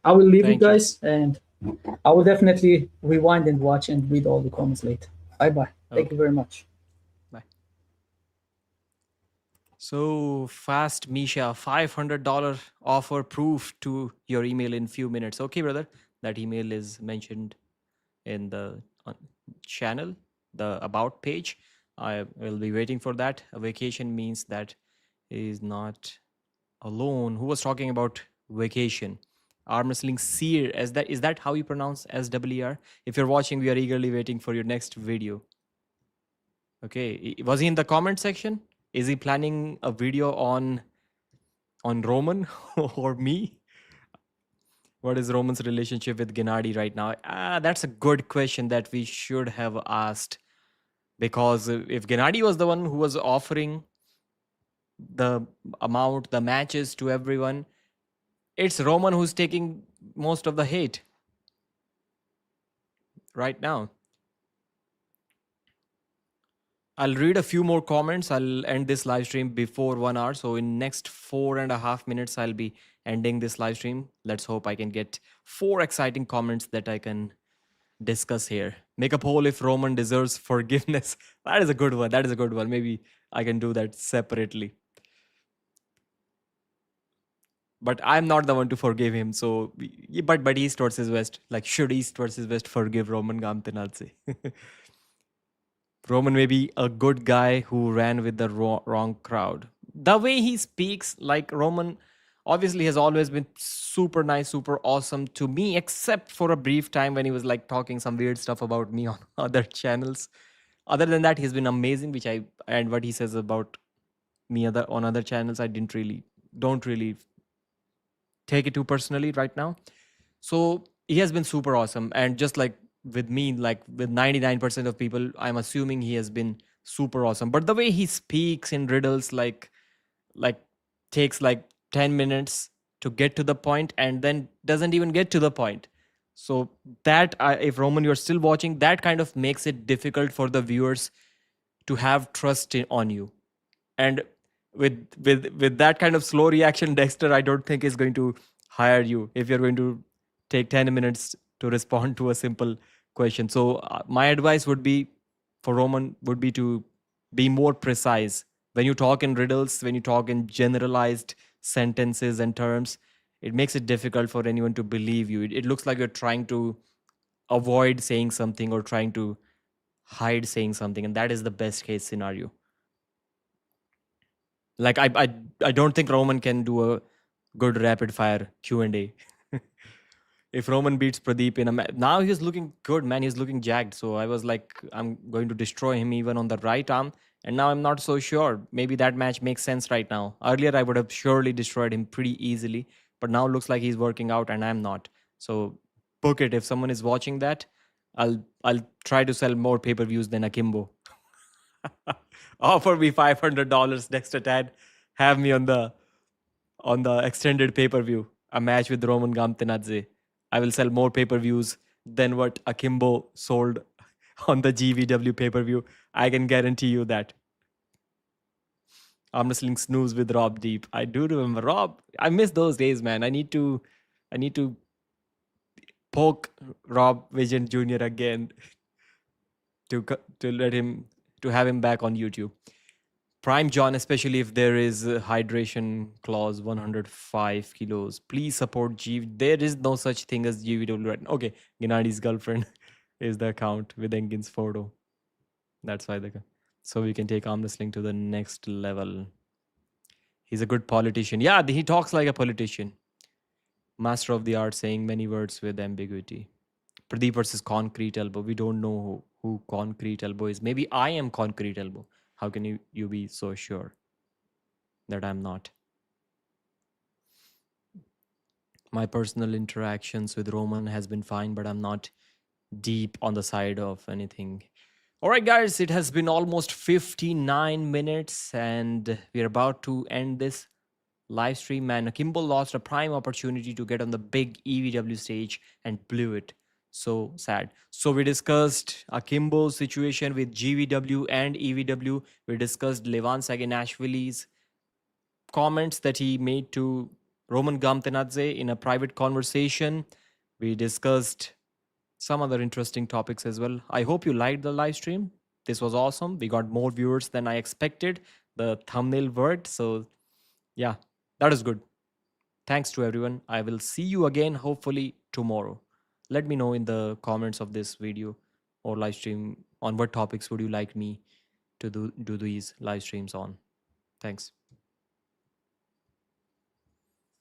Speaker 2: I will leave you
Speaker 1: Thank you.
Speaker 2: guys, and I will definitely rewind and watch and read all the comments later. Bye bye. Thank you very much.
Speaker 1: Bye. So fast, Misha, $500 offer proof to your email in few minutes. Okay, brother. That email is mentioned in the channel, the about page. I will be waiting for that. A vacation means that he is not alone. Who was talking about vacation. Arm wrestling seer, is that how you pronounce SWER? If you're watching, we are eagerly waiting for your next video. Okay, was he in the comment section? Is he planning a video on Roman or me? What is Roman's relationship with Gennady right now? That's a good question that we should have asked, because if Gennady was the one who was offering the amount, the matches to everyone, it's Roman who's taking most of the hate right now. I'll read a few more comments. I'll end this live stream before 1 hour. So in next 4.5 minutes, I'll be ending this live stream. Let's hope I can get 4 exciting comments that I can discuss here. Make a poll if Roman deserves forgiveness. That is a good one. That is a good one. Maybe I can do that separately. But I'm not the one to forgive him. So, but East versus West. Like, should East versus West forgive Roman Gamtinadze? Roman may be a good guy who ran with the wrong crowd. The way he speaks, like Roman, obviously has always been super nice, super awesome to me, except for a brief time when he was like talking some weird stuff about me on other channels. Other than that, he's been amazing, and what he says about me on other channels, I don't really take it too personally right now. So he has been super awesome. And just like with me, like with 99% of people, I'm assuming he has been super awesome. But the way he speaks in riddles, like takes like 10 minutes to get to the point and then doesn't even get to the point. So that, if Roman, you're still watching, that kind of makes it difficult for the viewers to have trust on you. And with that kind of slow reaction, Dexter, I don't think is going to hire you if you're going to take 10 minutes to respond to a simple question. So my advice would be for Roman would be to be more precise when you talk in riddles, when you talk in generalized sentences and terms. It makes it difficult for anyone to believe you. It looks like you're trying to avoid saying something or trying to hide saying something, and that is the best case scenario. Like I don't think Roman can do a good rapid fire Q&A. If Roman beats Pradeep in a match, now he's looking good, man. He's looking jacked. So I was like, I'm going to destroy him even on the right arm. And now I'm not so sure. Maybe that match makes sense right now. Earlier, I would have surely destroyed him pretty easily. But now looks like he's working out and I'm not. So book it. If someone is watching that, I'll try to sell more pay-per-views than Akimbo. Offer me $500 next ad. Have me on the extended pay-per-view, a match with Roman Gamtinadze. I will sell more pay-per-views than what Akimbo sold on the GVW pay-per-view. I can guarantee you that. Arm wrestling snooze with Rob Deep. I do remember Rob. I miss those days, man. I need to poke Rob Vision Jr. again to let him to have him back on YouTube. Prime John, especially if there is a hydration clause, 105 kilos. Please support G. There is no such thing as GVW right now. Okay, Gennadi's girlfriend is the account with Engin's photo. That's why so we can take arm wrestling to the next level. He's a good politician. Yeah, he talks like a politician. Master of the art, saying many words with ambiguity. Pradeep versus Concrete Elbow. We don't know who Concrete Elbow is. Maybe I am Concrete Elbow. How can you be so sure that I'm not? My personal interactions with Roman has been fine, but I'm not deep on the side of anything. All right, guys, it has been almost 59 minutes and we're about to end this live stream. Man, Akimbo lost a prime opportunity to get on the big EVW stage and blew it. So sad. So we discussed Akimbo's situation with GVW and EVW. We discussed Levan Saginashvili's comments that he made to Roman Gamtinadze in a private conversation. We discussed some other interesting topics as well. I hope you liked the live stream. This was awesome. We got more viewers than I expected. The thumbnail worked. So yeah, that is good. Thanks to everyone. I will see you again, hopefully tomorrow. Let me know in the comments of this video or live stream on what topics would you like me to do these live streams on. Thanks.